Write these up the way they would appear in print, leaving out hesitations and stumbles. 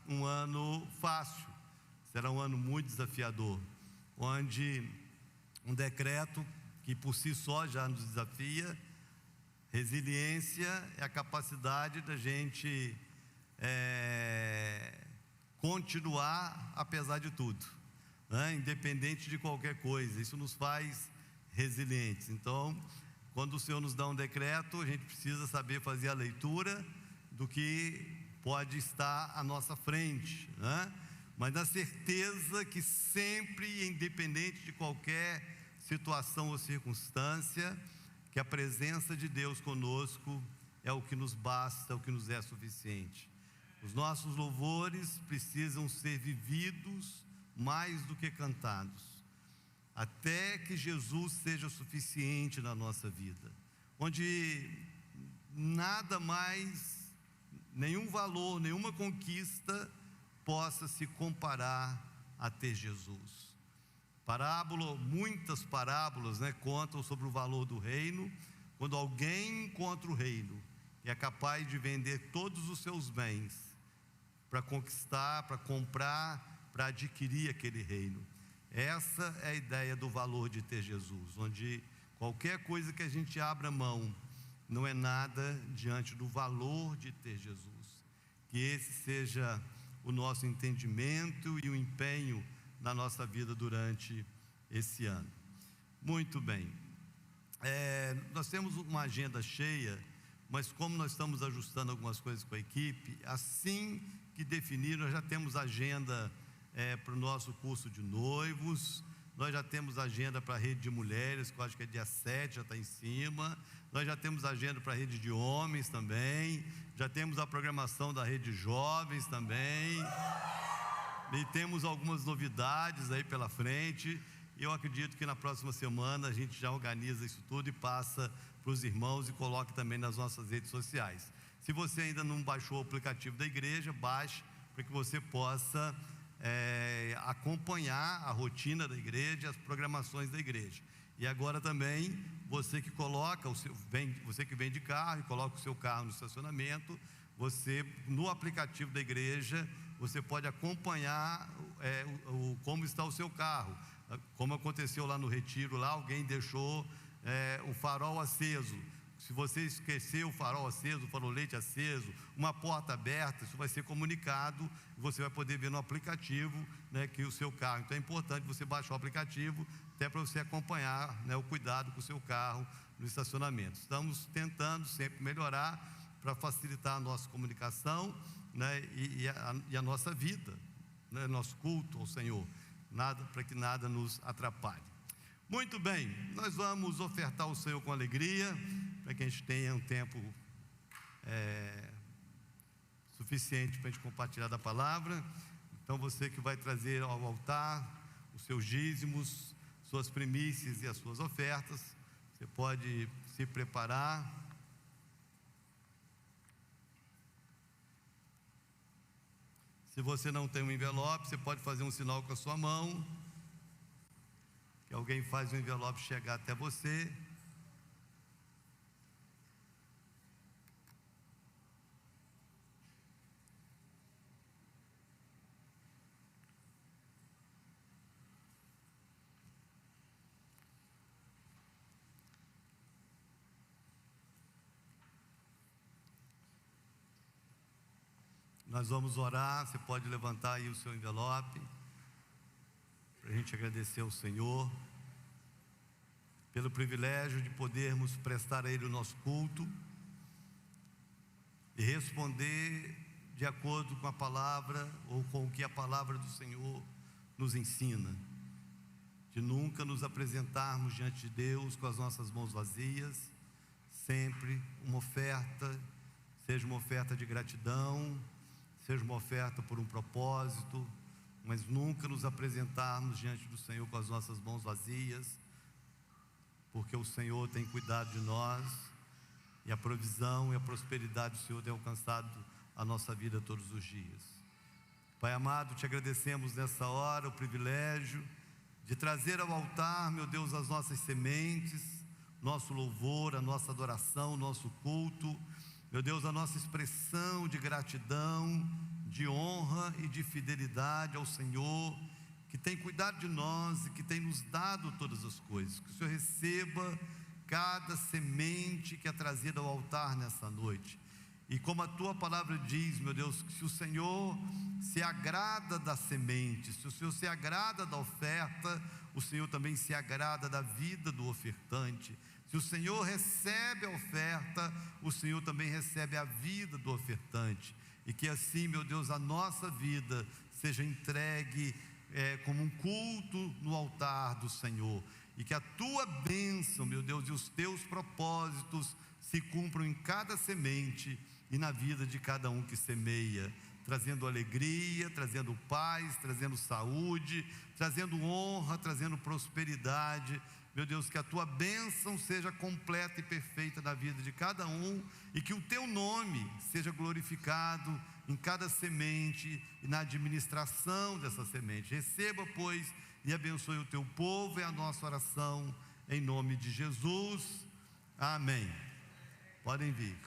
um ano fácil, será um ano muito desafiador, onde um decreto que por si só já nos desafia. Resiliência é a capacidade da gente continuar apesar de tudo, né? Independente de qualquer coisa, isso nos faz resilientes. Então, quando o Senhor nos dá um decreto, a gente precisa saber fazer a leitura do que pode estar à nossa frente, né? Mas na certeza que sempre, independente de qualquer situação ou circunstância, que a presença de Deus conosco é o que nos basta, é o que nos é suficiente. Os nossos louvores precisam ser vividos mais do que cantados, até que Jesus seja suficiente na nossa vida, onde nada mais, nenhum valor, nenhuma conquista possa se comparar a ter Jesus. Muitas parábolas, contam sobre o valor do reino. Quando alguém encontra o reino e é capaz de vender todos os seus bens para conquistar, para comprar, para adquirir aquele reino. Essa é a ideia do valor de ter Jesus, onde qualquer coisa que a gente abra mão não é nada diante do valor de ter Jesus. Que esse seja o nosso entendimento e o empenho na nossa vida durante esse ano. Muito bem, nós temos uma agenda cheia, mas como nós estamos ajustando algumas coisas com a equipe, assim que definir, nós já temos agenda para o nosso curso de noivos, nós já temos agenda para a rede de mulheres, que eu acho que é dia 7, já está em cima, nós já temos agenda para a rede de homens também, já temos a programação da rede de jovens também, e temos algumas novidades aí pela frente. E eu acredito que na próxima semana a gente já organiza isso tudo e passa para os irmãos e coloque também nas nossas redes sociais. Se você ainda não baixou o aplicativo da igreja, baixe para que você possa acompanhar a rotina da igreja, as programações da igreja. E agora também, você que coloca você que vem de carro e coloca o seu carro no estacionamento, você no aplicativo da igreja, você pode acompanhar como está o seu carro. Como aconteceu lá no retiro, lá alguém deixou o farol aceso. Se você esquecer o farol aceso, o farolete aceso, uma porta aberta, isso vai ser comunicado e você vai poder ver no aplicativo, que o seu carro. Então é importante você baixar o aplicativo, até para você acompanhar, o cuidado com o seu carro no estacionamento. Estamos tentando sempre melhorar para facilitar a nossa comunicação, e a nossa vida, nosso culto ao Senhor, para que nada nos atrapalhe. Muito bem, nós vamos ofertar ao Senhor com alegria, para que a gente tenha um tempo suficiente para a gente compartilhar da palavra. Então você que vai trazer ao altar os seus dízimos, suas primícias e as suas ofertas, você pode se preparar. Se você não tem um envelope, você pode fazer um sinal com a sua mão, que alguém faz o envelope chegar até você. Nós vamos orar. Você pode levantar aí o seu envelope, para a gente agradecer ao Senhor pelo privilégio de podermos prestar a Ele o nosso culto e responder de acordo com a palavra, ou com o que a palavra do Senhor nos ensina, de nunca nos apresentarmos diante de Deus com as nossas mãos vazias. Sempre uma oferta, seja uma oferta de gratidão, seja uma oferta por um propósito, mas nunca nos apresentarmos diante do Senhor com as nossas mãos vazias, porque o Senhor tem cuidado de nós, e a provisão e a prosperidade do Senhor tem alcançado a nossa vida todos os dias. Pai amado, te agradecemos nessa hora o privilégio de trazer ao altar, meu Deus, as nossas sementes, nosso louvor, a nossa adoração, o nosso culto, meu Deus, a nossa expressão de gratidão de honra e de fidelidade ao Senhor, que tem cuidado de nós e que tem nos dado todas as coisas. Que o Senhor receba cada semente que é trazida ao altar nessa noite. E como a tua palavra diz, meu Deus, que se o Senhor se agrada da semente, se o Senhor se agrada da oferta, o Senhor também se agrada da vida do ofertante. Se o Senhor recebe a oferta, o Senhor também recebe a vida do ofertante. E que assim, meu Deus, a nossa vida seja entregue como um culto no altar do Senhor. E que a tua bênção, meu Deus, e os teus propósitos se cumpram em cada semente e na vida de cada um que semeia, trazendo alegria, trazendo paz, trazendo saúde, trazendo honra, trazendo prosperidade. Meu Deus, que a tua bênção seja completa e perfeita na vida de cada um, e que o teu nome seja glorificado em cada semente e na administração dessa semente. Receba, pois, e abençoe o teu povo, é a nossa oração, em nome de Jesus. Amém. Podem vir.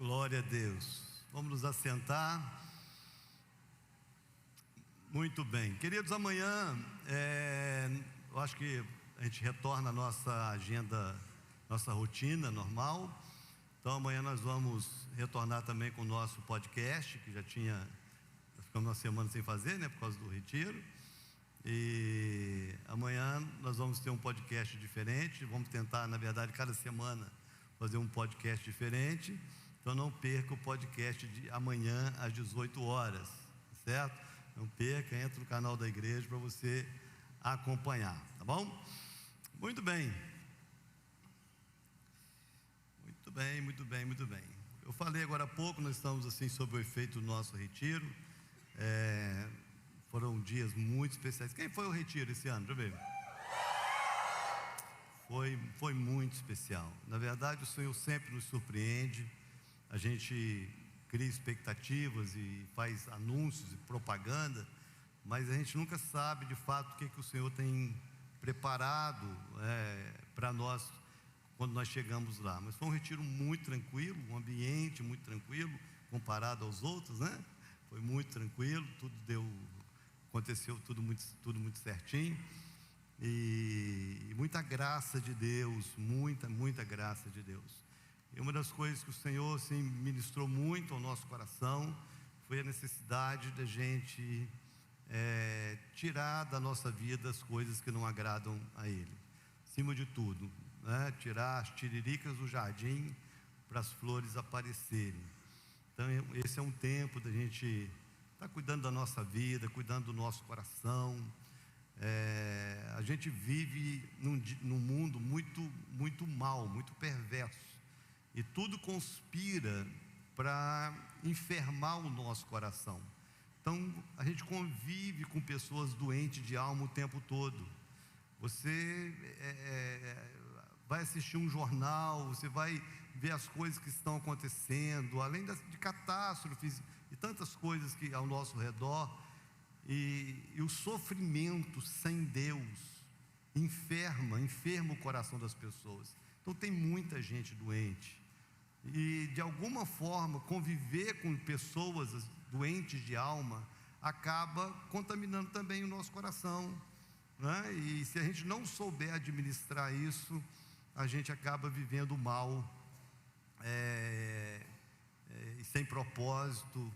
Glória a Deus. Vamos nos assentar. Muito bem, queridos, amanhã eu acho que a gente retorna à nossa agenda, nossa rotina normal. Então amanhã nós vamos retornar também com o nosso podcast, que ficamos uma semana sem fazer, né, por causa do retiro. E amanhã nós vamos ter um podcast diferente. Vamos tentar, na verdade, cada semana fazer um podcast diferente. Então não perca o podcast de amanhã às 18 horas, certo? Não perca, entra no canal da igreja para você acompanhar, tá bom? Muito bem. Muito bem, muito bem, muito bem. Eu falei agora há pouco, nós estamos assim sob o efeito do nosso retiro. Foram dias muito especiais. Quem foi o retiro esse ano? Deixa eu ver. Foi muito especial. Na verdade, o Senhor sempre nos surpreende. A gente cria expectativas e faz anúncios e propaganda, mas a gente nunca sabe de fato o que o Senhor tem preparado para nós quando nós chegamos lá. Mas foi um retiro muito tranquilo, um ambiente muito tranquilo comparado aos outros, né? Foi muito tranquilo, aconteceu tudo muito certinho, e muita graça de Deus, muita graça de Deus. E uma das coisas que o Senhor assim, ministrou muito ao nosso coração foi a necessidade da gente tirar da nossa vida as coisas que não agradam a Ele. Acima de tudo, né? Tirar as tiriricas do jardim para as flores aparecerem. Então esse é um tempo da gente estar cuidando da nossa vida, cuidando do nosso coração. A gente vive num mundo muito mal, muito perverso. E tudo conspira para enfermar o nosso coração. Então, a gente convive com pessoas doentes de alma o tempo todo. Você vai assistir um jornal, você vai ver as coisas que estão acontecendo, além de catástrofes e tantas coisas que ao nosso redor. E o sofrimento sem Deus enferma o coração das pessoas. Então, tem muita gente doente. E de alguma forma conviver com pessoas doentes de alma acaba contaminando também o nosso coração, né? E se a gente não souber administrar isso, a gente acaba vivendo mal, sem propósito,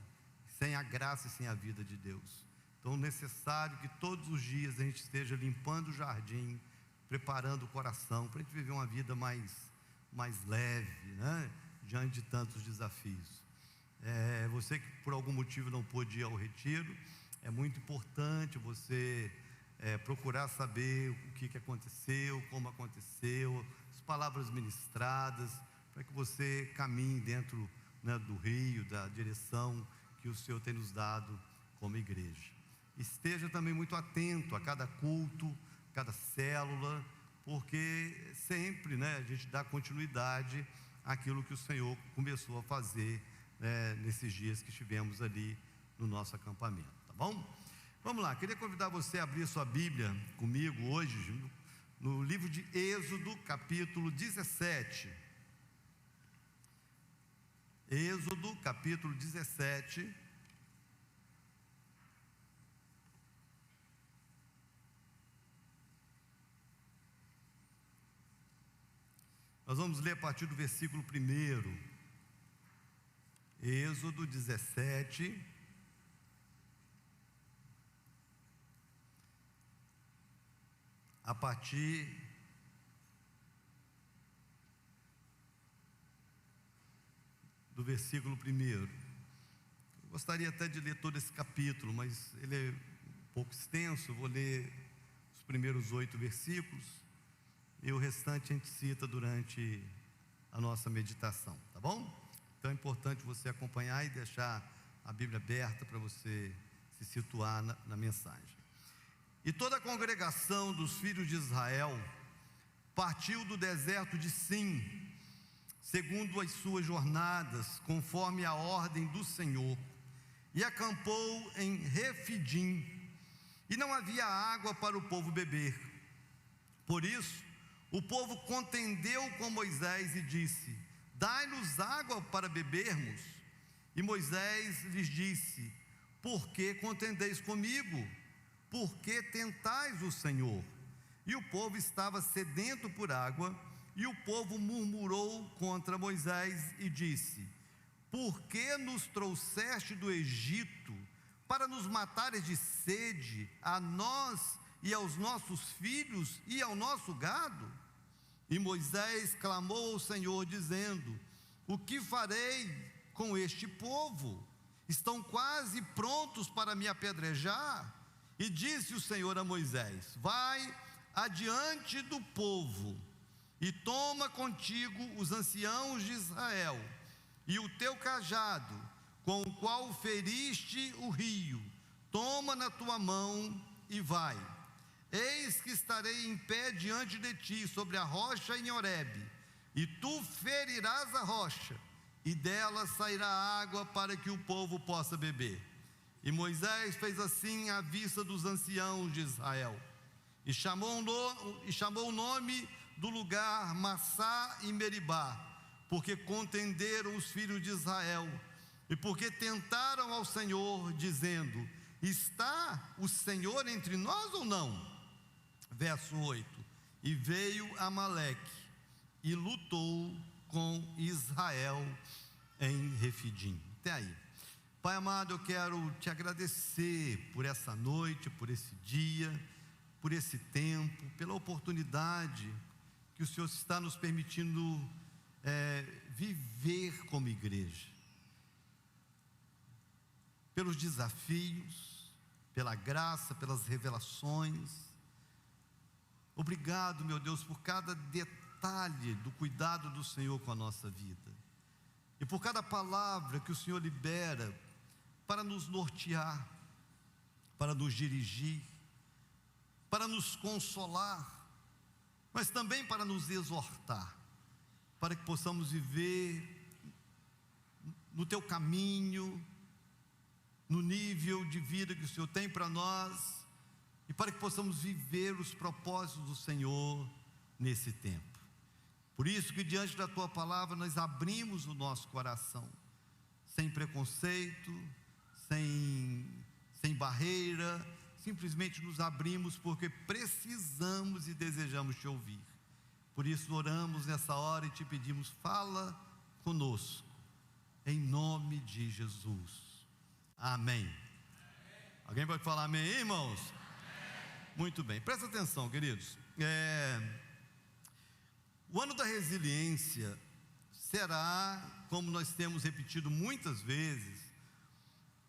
sem a graça e sem a vida de Deus. Então é necessário que todos os dias a gente esteja limpando o jardim, preparando o coração para a gente viver uma vida mais leve, né? Diante de tantos desafios. Você que por algum motivo não pôde ir ao retiro, é muito importante você procurar saber o que aconteceu, como aconteceu, as palavras ministradas, para que você caminhe dentro, né, do rio, da direção que o Senhor tem nos dado como igreja. Esteja também muito atento a cada culto, cada célula, porque sempre, né, a gente dá continuidade aquilo que o Senhor começou a fazer, nesses dias que estivemos ali no nosso acampamento, tá bom? Vamos lá, queria convidar você a abrir sua Bíblia comigo hoje, no livro de Êxodo, capítulo 17. Êxodo, capítulo 17. Nós vamos ler a partir do versículo 1. Êxodo 17. A partir do versículo 1. Gostaria até de ler todo esse capítulo, mas ele é um pouco extenso. Eu vou ler os primeiros 8 versículos. E o restante a gente cita durante a nossa meditação, tá bom? Então é importante você acompanhar e deixar a Bíblia aberta para você se situar na mensagem. E toda a congregação dos filhos de Israel partiu do deserto de Sim, segundo as suas jornadas, conforme a ordem do Senhor, e acampou em Refidim, e não havia água para o povo beber. Por isso, o povo contendeu com Moisés e disse: dai-nos água para bebermos. E Moisés lhes disse: por que contendeis comigo? Por que tentais o Senhor? E o povo estava sedento por água, e o povo murmurou contra Moisés e disse: por que nos trouxeste do Egito para nos matares de sede, a nós e aos nossos filhos e ao nosso gado? E Moisés clamou ao Senhor, dizendo: o que farei com este povo? Estão quase prontos para me apedrejar. E disse o Senhor a Moisés: vai adiante do povo, e toma contigo os anciãos de Israel, e o teu cajado, com o qual feriste o rio, toma na tua mão e vai. Eis que estarei em pé diante de ti, sobre a rocha em Horebe, e tu ferirás a rocha, e dela sairá água para que o povo possa beber. E Moisés fez assim à vista dos anciãos de Israel, e chamou o nome do lugar Massá e Meribá, porque contenderam os filhos de Israel, e porque tentaram ao Senhor, dizendo: está o Senhor entre nós ou não? Verso 8: e veio Amaleque e lutou com Israel em Refidim. Até aí. Pai amado, eu quero te agradecer por essa noite, por esse dia, por esse tempo, pela oportunidade que o Senhor está nos permitindo viver como igreja, pelos desafios, pela graça, pelas revelações. Obrigado, meu Deus, por cada detalhe do cuidado do Senhor com a nossa vida, e por cada palavra que o Senhor libera para nos nortear, para nos dirigir, para nos consolar, mas também para nos exortar, para que possamos viver no teu caminho, no nível de vida que o Senhor tem para nós, e para que possamos viver os propósitos do Senhor nesse tempo. Por isso que diante da tua palavra nós abrimos o nosso coração, sem preconceito, sem barreira, simplesmente nos abrimos porque precisamos e desejamos te ouvir. Por isso oramos nessa hora e te pedimos: fala conosco, em nome de Jesus, amém. Alguém pode falar amém, irmãos? Muito bem, presta atenção, queridos. O ano da resiliência será, como nós temos repetido muitas vezes,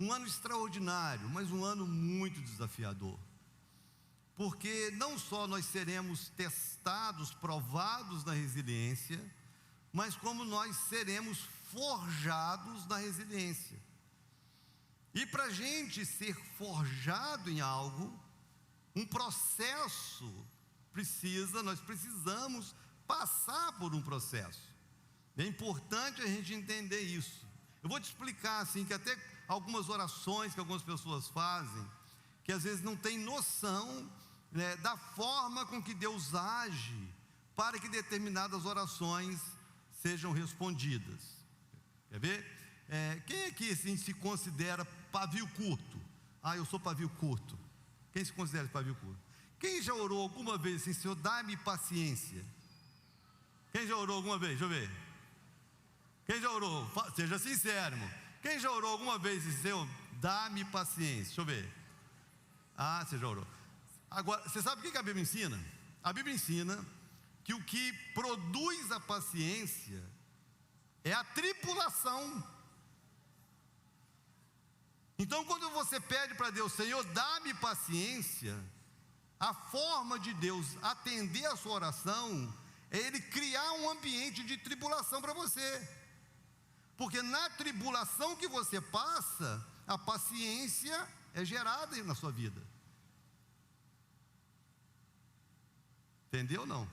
um ano extraordinário, mas um ano muito desafiador, porque não só nós seremos testados, provados na resiliência, mas como nós seremos forjados na resiliência. E para a gente ser forjado em algo, um processo nós precisamos passar por um processo. É importante a gente entender isso. Eu vou te explicar assim, que até algumas orações que algumas pessoas fazem, que às vezes não tem noção, né, da forma com que Deus age para que determinadas orações sejam respondidas. Quer ver? Quem aqui assim, se considera pavio curto? Eu sou pavio curto. Quem se considera pavio curto? Quem já orou alguma vez assim: Senhor, dá-me paciência? Quem já orou alguma vez? Deixa eu ver. Quem já orou? Seja sincero, irmão. Quem já orou alguma vez assim: Senhor, dá-me paciência? Deixa eu ver. Você já orou. Agora, você sabe o que a Bíblia ensina? A Bíblia ensina que o que produz a paciência é a tribulação. Então, quando você pede para Deus: Senhor, dá-me paciência, a forma de Deus atender a sua oração é Ele criar um ambiente de tribulação para você, porque na tribulação que você passa, a paciência é gerada na sua vida. Entendeu ou não?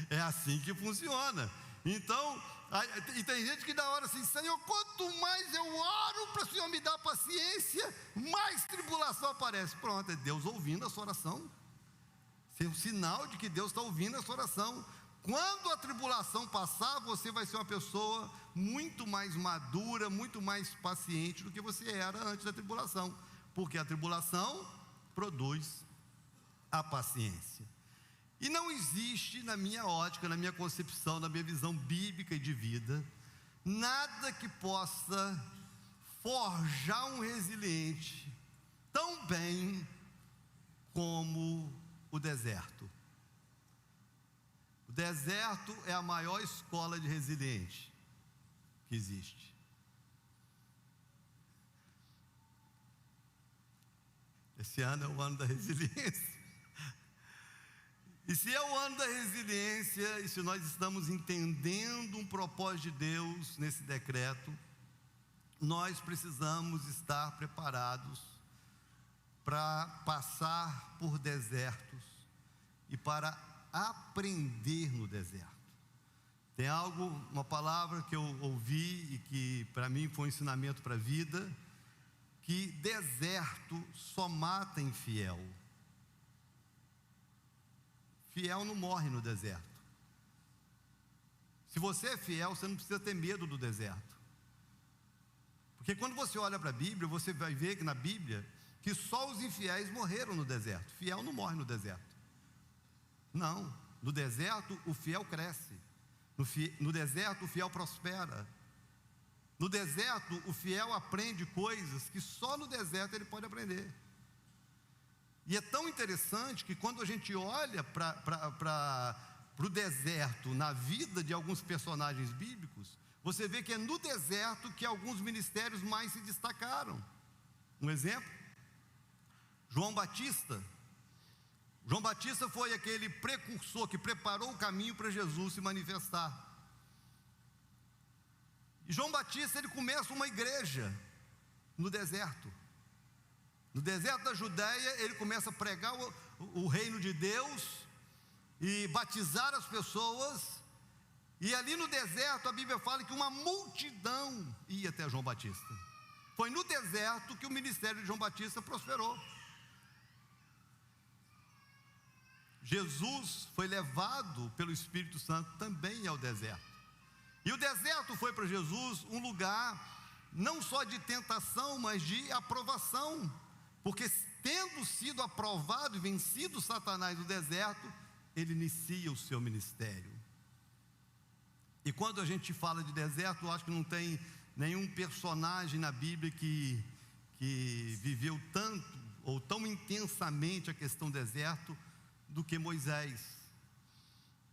É assim que funciona. Então, e tem gente que dá hora assim: Senhor, quanto mais eu oro para o Senhor me dar paciência, mais tribulação aparece. Pronto, é Deus ouvindo a sua oração. Isso é um sinal de que Deus está ouvindo a sua oração. quando a tribulação passar, você vai ser uma pessoa muito mais madura, muito mais paciente do que você era antes da tribulação, porque a tribulação produz a paciência. E não existe, na minha ótica, na minha concepção, na minha visão bíblica e de vida, nada que possa forjar um resiliente tão bem como o deserto. O deserto é a maior escola de resiliente que existe. Esse ano é o ano da resiliência. E se é o ano da resiliência, e se nós estamos entendendo um propósito de Deus nesse decreto, nós precisamos estar preparados para passar por desertos e para aprender no deserto. Tem algo, uma palavra que eu ouvi e que para mim foi um ensinamento para a vida, que deserto só mata infiel. Fiel não morre no deserto. Se você é fiel, você não precisa ter medo do deserto. Porque quando você olha para a Bíblia, você vai ver que na Bíblia, que só os infiéis morreram no deserto. Fiel não morre no deserto. Não, no deserto o fiel cresce. No deserto o fiel prospera. No deserto o fiel aprende coisas que só no deserto ele pode aprender. E é tão interessante que quando a gente olha para o deserto na vida de alguns personagens bíblicos, você vê que é no deserto que alguns ministérios mais se destacaram. Um exemplo, João Batista. João Batista foi aquele precursor que preparou o caminho para Jesus se manifestar. E João Batista, ele começa uma igreja no deserto. No deserto da Judéia, ele começa a pregar o reino de Deus e batizar as pessoas. E ali no deserto, a Bíblia fala que uma multidão ia até João Batista. Foi no deserto que o ministério de João Batista prosperou. Jesus foi levado pelo Espírito Santo também ao deserto. E o deserto foi para Jesus um lugar não só de tentação, mas de aprovação. Porque tendo sido aprovado e vencido Satanás no deserto, ele inicia o seu ministério. E quando a gente fala de deserto, eu acho que não tem nenhum personagem na Bíblia que viveu tanto ou tão intensamente a questão deserto do que Moisés.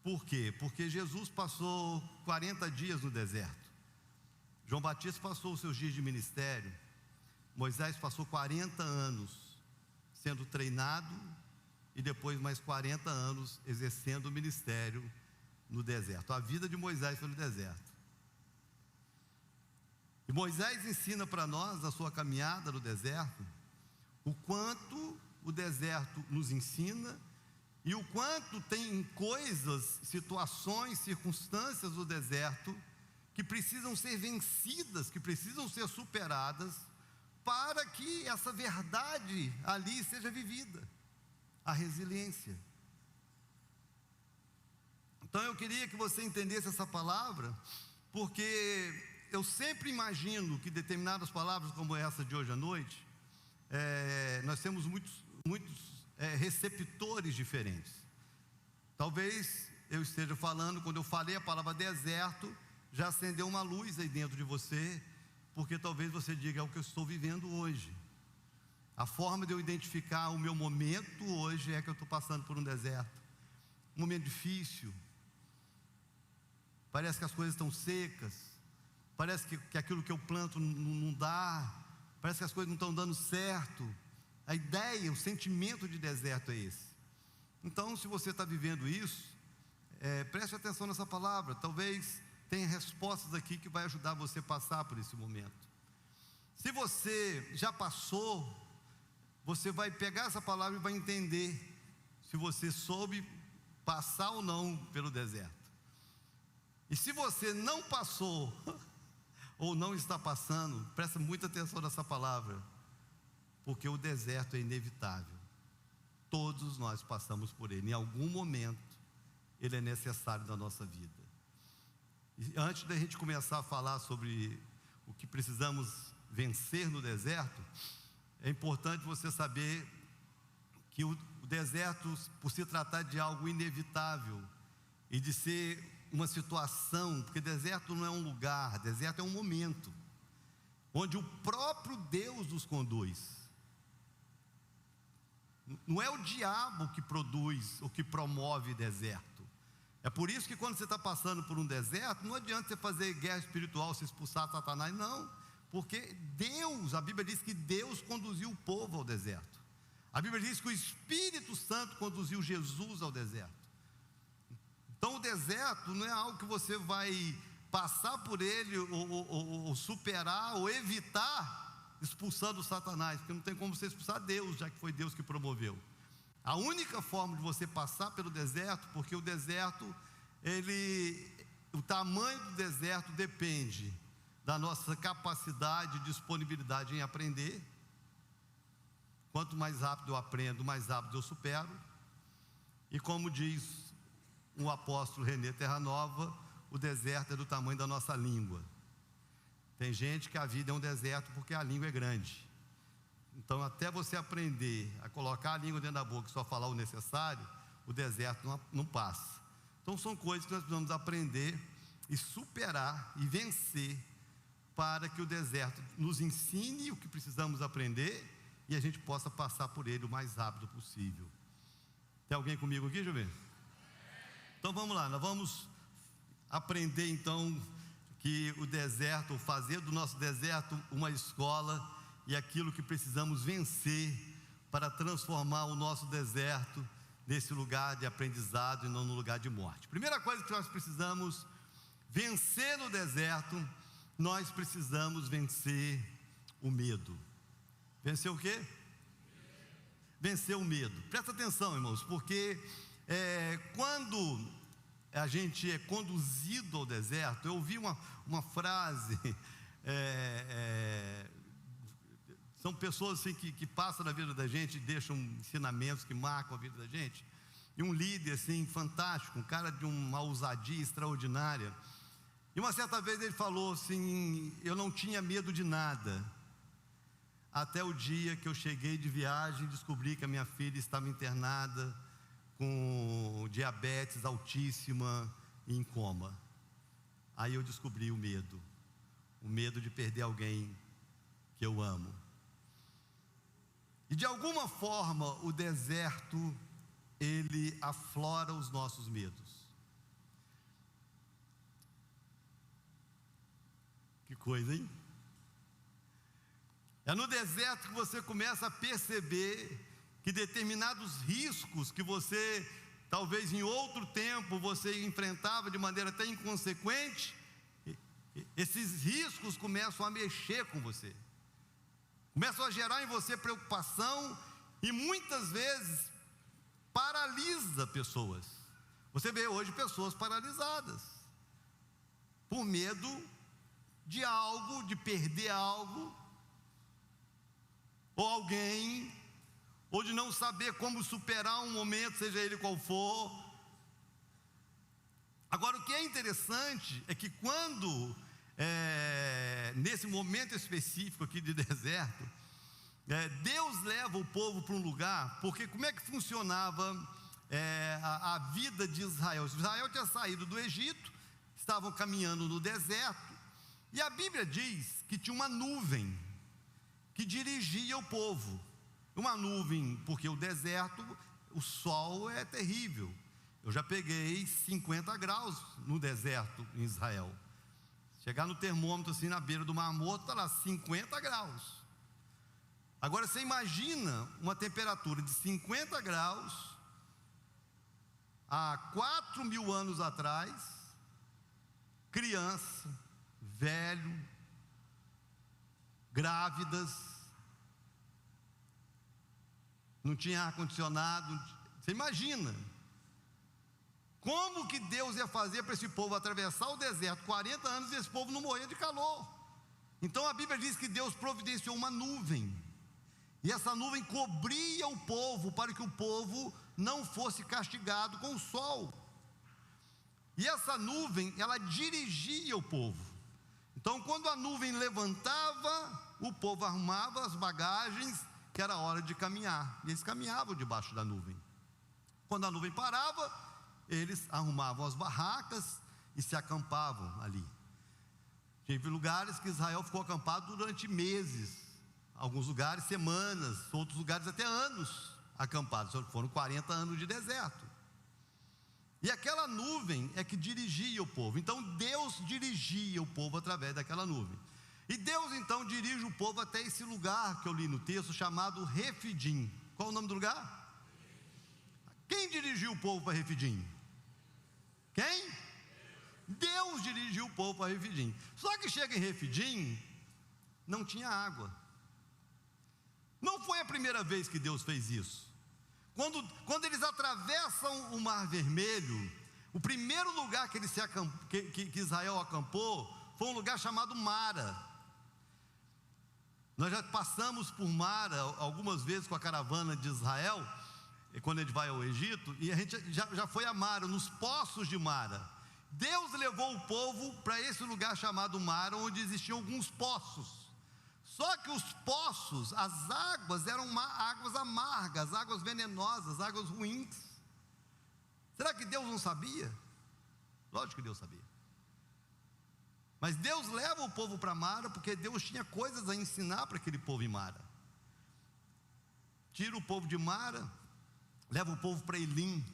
Por quê? Porque Jesus passou 40 dias no deserto. João Batista passou os seus dias de ministério. Moisés passou 40 anos sendo treinado e depois mais 40 anos exercendo o ministério no deserto. A vida de Moisés foi no deserto. E Moisés ensina para nós, na sua caminhada no deserto, o quanto o deserto nos ensina e o quanto tem coisas, situações, circunstâncias do deserto que precisam ser vencidas, que precisam ser superadas, para que essa verdade ali seja vivida, a resiliência. Então eu queria que você entendesse essa palavra, porque eu sempre imagino que determinadas palavras como essa de hoje à noite, nós temos muitos receptores diferentes. Talvez eu esteja falando, quando eu falei a palavra deserto, já acendeu uma luz aí dentro de você, porque talvez você diga, é o que eu estou vivendo hoje. A forma de eu identificar o meu momento hoje é que eu estou passando por um deserto. Um momento difícil. Parece que as coisas estão secas. Parece que aquilo que eu planto não dá. Parece que as coisas não estão dando certo. A ideia, o sentimento de deserto é esse. Então, se você está vivendo isso, preste atenção nessa palavra. Talvez tenha respostas aqui que vai ajudar você a passar por esse momento. Se você já passou, você vai pegar essa palavra e vai entender se você soube passar ou não pelo deserto. E se você não passou ou não está passando, presta muita atenção nessa palavra, porque o deserto é inevitável. Todos nós passamos por ele em algum momento ele é necessário na nossa vida. E antes da gente começar a falar sobre o que precisamos vencer no deserto, é importante você saber que o deserto, por se tratar de algo inevitável e de ser uma situação, porque deserto não é um lugar, deserto é um momento, onde o próprio Deus nos conduz. Não é o diabo que produz ou que promove deserto. É por isso que quando você está passando por um deserto, não adianta você fazer guerra espiritual, se expulsar Satanás, não. Porque Deus, a Bíblia diz que Deus conduziu o povo ao deserto. A Bíblia diz que o Espírito Santo conduziu Jesus ao deserto. Então o deserto não é algo que você vai passar por ele, ou superar, ou evitar, expulsando Satanás, porque não tem como você expulsar Deus, já que foi Deus que promoveu. A única forma de você passar pelo deserto, porque o deserto, o tamanho do deserto depende da nossa capacidade e disponibilidade em aprender. Quanto mais rápido eu aprendo, mais rápido eu supero. E como diz o apóstolo René Terranova, o deserto é do tamanho da nossa língua. Tem gente que a vida é um deserto porque a língua é grande. Então, até você aprender a colocar a língua dentro da boca e só falar o necessário, o deserto não passa. Então, são coisas que nós precisamos aprender e superar e vencer, para que o deserto nos ensine o que precisamos aprender e a gente possa passar por ele o mais rápido possível. Tem alguém comigo aqui, Jovem? Então, vamos lá, nós vamos aprender então que o deserto, fazer do nosso deserto uma escola, e aquilo que precisamos vencer para transformar o nosso deserto nesse lugar de aprendizado e não no lugar de morte. Primeira coisa que nós precisamos vencer no deserto, nós precisamos vencer o medo. Vencer o quê? Vencer o medo. Presta atenção, irmãos, porque quando a gente é conduzido ao deserto, eu ouvi uma frase, são pessoas assim que passam na vida da gente e deixam ensinamentos que marcam a vida da gente. E um líder assim fantástico, um cara de uma ousadia extraordinária. E uma certa vez ele falou assim: eu não tinha medo de nada, até o dia que eu cheguei de viagem e descobri que a minha filha estava internada com diabetes altíssima e em coma. Aí eu descobri o medo de perder alguém que eu amo. E de alguma forma o deserto, ele aflora os nossos medos. Que coisa, hein? É no deserto que você começa a perceber que determinados riscos que você, talvez em outro tempo, você enfrentava de maneira até inconsequente, esses riscos começam a mexer com você. Começam a gerar em você preocupação e muitas vezes paralisa pessoas. Você vê hoje pessoas paralisadas por medo de algo, de perder algo, ou alguém, ou de não saber como superar um momento, seja ele qual for. Agora, o que é interessante é que quando nesse momento específico aqui de deserto, Deus leva o povo para um lugar, porque como é que funcionava a vida de Israel? Israel tinha saído do Egito, estavam caminhando no deserto, e a Bíblia diz que tinha uma nuvem que dirigia o povo. Uma nuvem, porque o deserto, o sol é terrível. Eu já peguei 50 graus no deserto em Israel. Chegar no termômetro assim na beira do Mar Morto, está lá 50 graus. Agora você imagina uma temperatura de 50 graus há 4.000 anos atrás, criança, velho, grávidas, não tinha ar-condicionado. Você imagina como que Deus ia fazer para esse povo atravessar o deserto 40 anos e esse povo não morrer de calor? Então a Bíblia diz que Deus providenciou uma nuvem, e essa nuvem cobria o povo para que o povo não fosse castigado com o sol. E essa nuvem, ela dirigia o povo. Então, quando a nuvem levantava, o povo arrumava as bagagens, que era hora de caminhar. E eles caminhavam debaixo da nuvem. Quando a nuvem parava, eles arrumavam as barracas e se acampavam ali. Teve lugares que Israel ficou acampado durante meses, alguns lugares semanas, outros lugares até anos acampados. Foram 40 anos de deserto. E aquela nuvem é que dirigia o povo. Então Deus dirigia o povo através daquela nuvem. E Deus então dirige o povo até esse lugar que eu li no texto, chamado Refidim. Qual é o nome do lugar? Quem dirigiu o povo para Refidim? Quem? Deus dirigiu o povo para Refidim. Só que chega em Refidim, não tinha água. Não foi a primeira vez que Deus fez isso. Quando eles atravessam o Mar Vermelho, o primeiro lugar que Israel acampou foi um lugar chamado Mara. Nós já passamos por Mara algumas vezes com a caravana de Israel, quando a gente vai ao Egito, e a gente já foi a Mara, nos poços de Mara. Deus levou o povo para esse lugar chamado Mara, onde existiam alguns poços. Só que os poços, as águas eram águas amargas, águas venenosas, águas ruins. Será que Deus não sabia? Lógico que Deus sabia. Mas Deus leva o povo para Mara, porque Deus tinha coisas a ensinar para aquele povo em Mara. Tira o povo de Mara, leva o povo para Elim,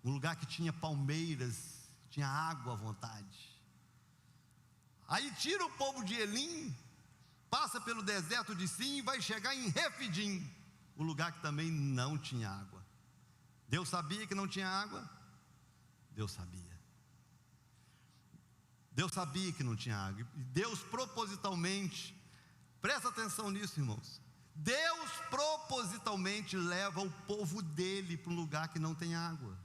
um lugar que tinha palmeiras, tinha água à vontade. Aí tira o povo de Elim, passa pelo deserto de Sim e vai chegar em Refidim, o lugar que também não tinha água. Deus sabia que não tinha água? Deus sabia. Deus sabia que não tinha água. E Deus propositalmente, presta atenção nisso, irmãos. Deus propositalmente leva o povo dele para um lugar que não tem água.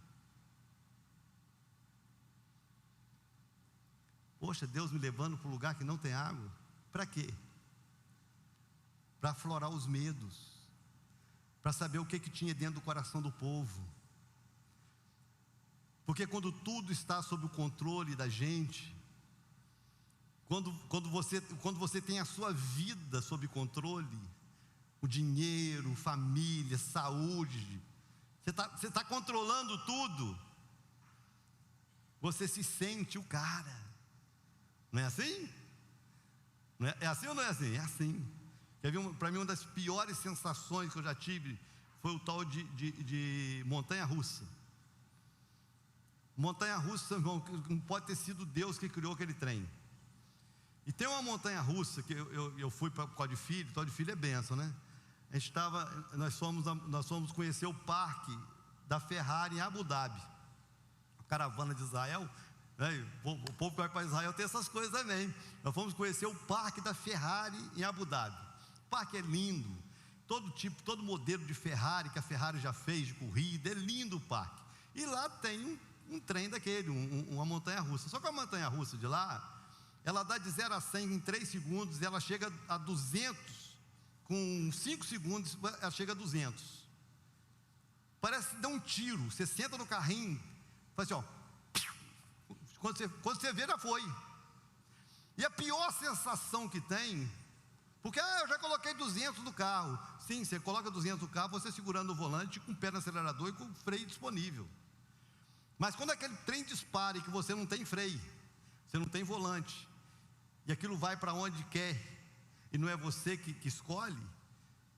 Poxa, Deus me levando para um lugar que não tem água? Para quê? Para aflorar os medos, para saber o que tinha dentro do coração do povo. Porque quando tudo está sob o controle da gente, quando você tem a sua vida sob controle, o dinheiro, família, saúde, você está controlando tudo, você se sente o cara. Não é assim? É assim ou não é assim? É assim. Para mim, uma das piores sensações que eu já tive foi o tal de montanha-russa. Montanha-russa, irmão, não pode ter sido Deus que criou aquele trem. E tem uma montanha-russa que eu fui para Código Filho. Código Filho é bênção, né? Nós fomos conhecer o parque da Ferrari em Abu Dhabi. A caravana de Israel, né? O povo que vai para Israel tem essas coisas também. Nós fomos conhecer o parque da Ferrari em Abu Dhabi. O parque é lindo, todo modelo de Ferrari que a Ferrari já fez de corrida, é lindo o parque. E lá tem um trem daquele, uma montanha-russa. Só que a montanha-russa de lá, ela dá de 0 a 100 em 3 segundos, e ela chega a 200, com 5 segundos ela chega a 200. Parece que dá um tiro. Você senta no carrinho, faz assim, ó. Quando você vê, já foi. E a pior sensação que tem, porque eu já coloquei 200 no carro. Sim, você coloca 200 no carro, você segurando o volante, com o pé no acelerador e com o freio disponível. Mas quando aquele trem dispara e que você não tem freio, você não tem volante, e aquilo vai para onde quer, e não é você que escolhe,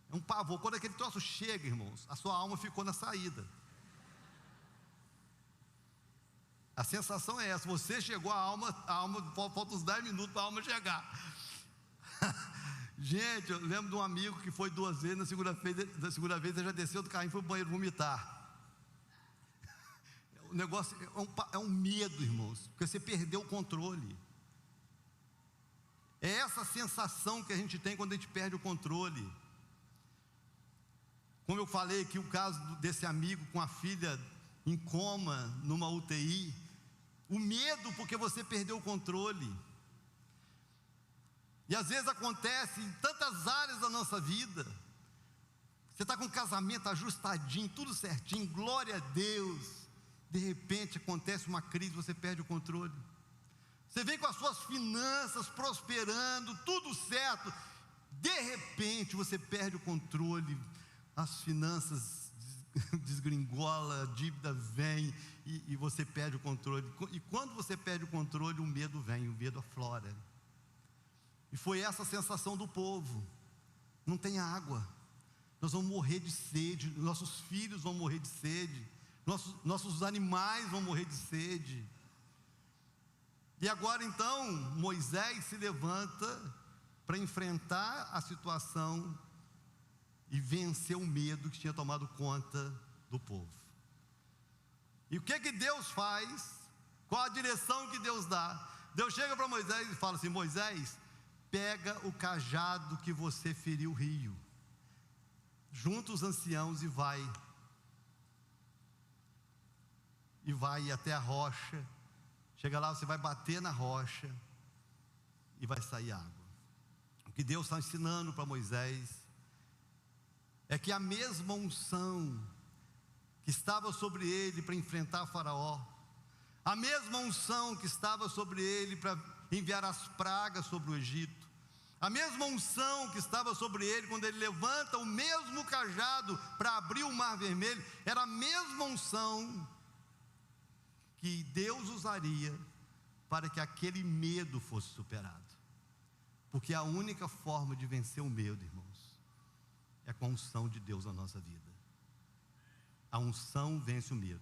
é um pavor. Quando aquele troço chega, irmãos, a sua alma ficou na saída. A sensação é essa: você chegou, a alma falta uns 10 minutos para a alma chegar. Gente, eu lembro de um amigo que foi 2 vezes, na segunda vez ele já desceu do carrinho e foi para o banheiro vomitar. O negócio é um medo, irmãos, porque você perdeu o controle. É essa sensação que a gente tem quando a gente perde o controle. Como eu falei aqui, o caso desse amigo com a filha em coma, numa UTI, o medo porque você perdeu o controle. E às vezes acontece em tantas áreas da nossa vida. Você está com o casamento ajustadinho, tudo certinho, glória a Deus. de repente acontece uma crise, você perde o controle. Você vem com as suas finanças prosperando, tudo certo, de repente você perde o controle, as finanças desgringola, a dívida vem e você perde o controle. E quando você perde o controle, o medo vem, o medo aflora. E foi essa a sensação do povo. Não tem água, nós vamos morrer de sede, nossos filhos vão morrer de sede, nossos animais vão morrer de sede. E agora então Moisés se levanta para enfrentar a situação e vencer o medo que tinha tomado conta do povo. E o que Deus faz? Qual a direção que Deus dá? Deus chega para Moisés e fala assim: Moisés, pega o cajado que você feriu o rio, junta os anciãos e vai até a rocha. Chega lá, você vai bater na rocha e vai sair água. O que Deus está ensinando para Moisés é que a mesma unção que estava sobre ele para enfrentar Faraó, a mesma unção que estava sobre ele para enviar as pragas sobre o Egito, a mesma unção que estava sobre ele quando ele levanta o mesmo cajado para abrir o mar vermelho, era a mesma unção que Deus usaria para que aquele medo fosse superado. Porque a única forma de vencer o medo, irmãos, é com a unção de Deus na nossa vida. A unção vence o medo.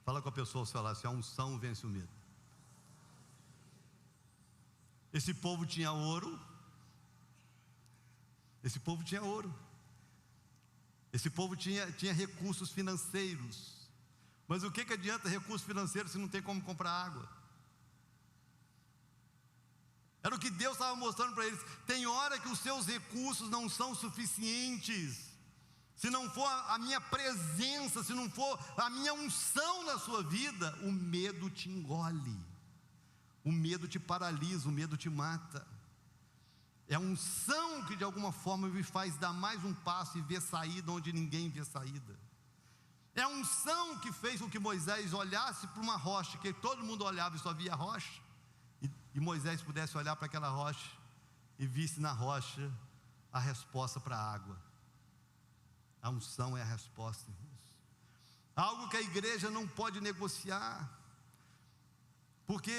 Fala com a pessoa ao seu lado, se a unção vence o medo. Esse povo tinha ouro. Esse povo tinha ouro. Esse povo tinha recursos financeiros. Mas o que adianta recurso financeiro se não tem como comprar água? Era o que Deus estava mostrando para eles. Tem hora que os seus recursos não são suficientes. Se não for a minha presença, se não for a minha unção na sua vida, o medo te engole, o medo te paralisa, o medo te mata. É a unção que de alguma forma me faz dar mais um passo e ver saída onde ninguém vê saída. É a unção que fez com que Moisés olhasse para uma rocha, que todo mundo olhava e só via a rocha, e Moisés pudesse olhar para aquela rocha e visse na rocha a resposta para a água. A unção é a resposta, irmãos. Algo que a igreja não pode negociar, porque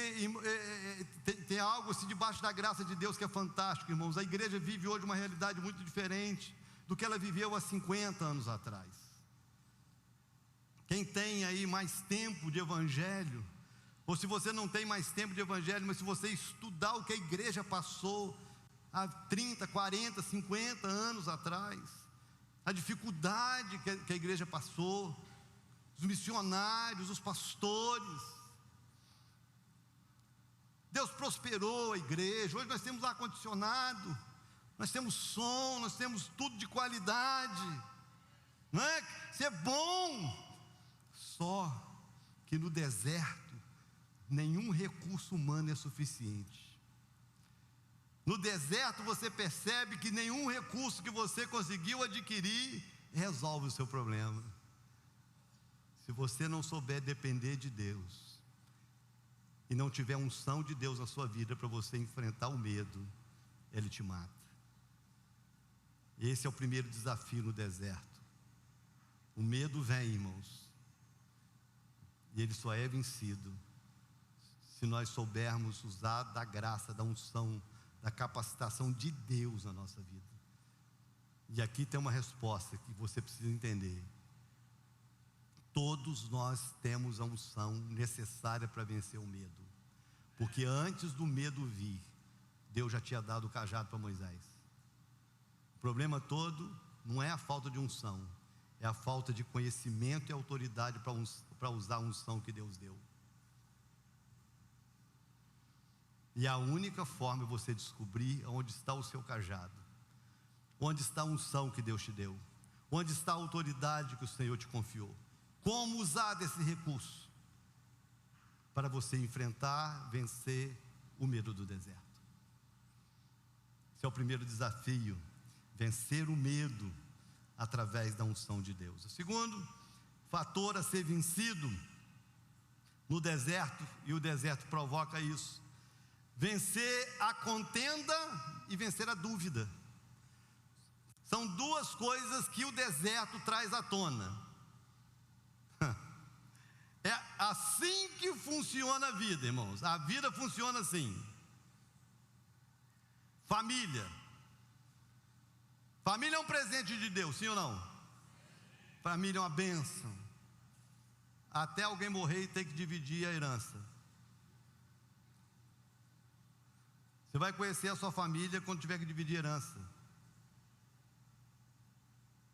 tem algo assim debaixo da graça de Deus que é fantástico, irmãos. A igreja vive hoje uma realidade muito diferente do que ela viveu há 50 anos atrás. Quem tem aí mais tempo de evangelho, ou se você não tem mais tempo de evangelho, mas se você estudar o que a igreja passou há 30, 40, 50 anos atrás, a dificuldade que a igreja passou, os missionários, os pastores, Deus prosperou a igreja. Hoje nós temos ar-condicionado, nós temos som, nós temos tudo de qualidade, não é? Isso é bom. Só que no deserto nenhum recurso humano é suficiente. No deserto você percebe que nenhum recurso que você conseguiu adquirir resolve o seu problema. Se você não souber depender de Deus e não tiver unção de Deus na sua vida para você enfrentar o medo, ele te mata. Esse é o primeiro desafio no deserto. O medo vem, irmãos, e ele só é vencido se nós soubermos usar da graça, da unção, da capacitação de Deus na nossa vida. E aqui tem uma resposta que você precisa entender. Todos nós temos a unção necessária para vencer o medo, porque antes do medo vir, Deus já tinha dado o cajado para Moisés. O problema todo não é a falta de unção, é a falta de conhecimento e autoridade para usar a unção que Deus deu. E a única forma é você descobrir onde está o seu cajado, onde está a unção que Deus te deu, onde está a autoridade que o Senhor te confiou, como usar desse recurso para você enfrentar, vencer o medo do deserto. Esse é o primeiro desafio, vencer o medo através da unção de Deus. O segundo fator a ser vencido no deserto, e o deserto provoca isso. Vencer a contenda e vencer a dúvida. São duas coisas que o deserto traz à tona. É assim que funciona a vida, irmãos. A vida funciona assim. Família. Família é um presente de Deus, sim ou não? Família é uma bênção. Até alguém morrer e ter que dividir a herança. Você vai conhecer a sua família quando tiver que dividir a herança.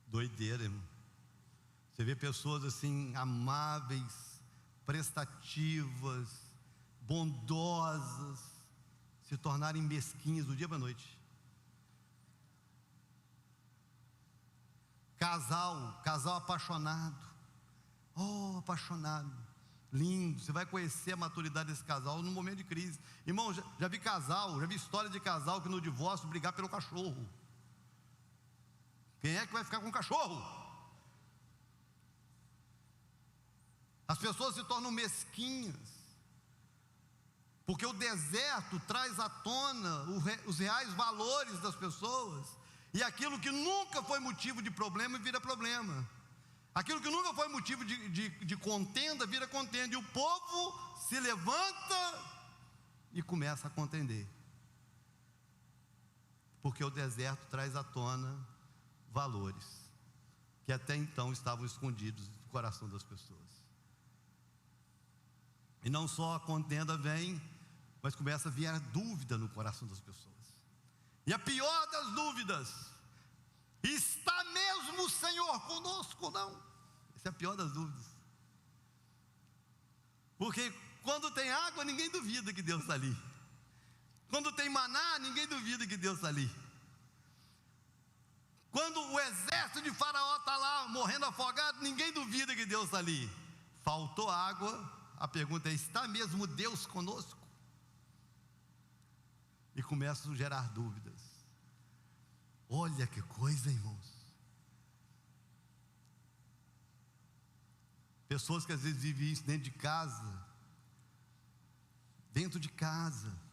Doideira, irmão. Você vê pessoas assim, amáveis, prestativas, bondosas, se tornarem mesquinhas do dia para a noite. Casal apaixonado. Oh, apaixonado, lindo. Você vai conhecer a maturidade desse casal no momento de crise. Irmão, já vi história de casal que no divórcio brigar pelo cachorro. Quem é que vai ficar com o cachorro? As pessoas se tornam mesquinhas, porque o deserto traz à tona os reais valores das pessoas, e aquilo que nunca foi motivo de problema vira problema. Aquilo que nunca foi motivo de contenda vira contenda, e o povo se levanta e começa a contender, porque o deserto traz à tona valores que até então estavam escondidos do coração das pessoas. E não só a contenda vem, mas começa a vir a dúvida no coração das pessoas. E a pior das dúvidas: está mesmo o Senhor conosco ou não? Essa é a pior das dúvidas. Porque quando tem água, ninguém duvida que Deus está ali. Quando tem maná, ninguém duvida que Deus está ali. Quando o exército de Faraó está lá morrendo afogado, ninguém duvida que Deus está ali. Faltou água, a pergunta é: está mesmo Deus conosco? E começam a gerar dúvidas. Olha que coisa, irmãos. Pessoas que às vezes vivem isso dentro de casa.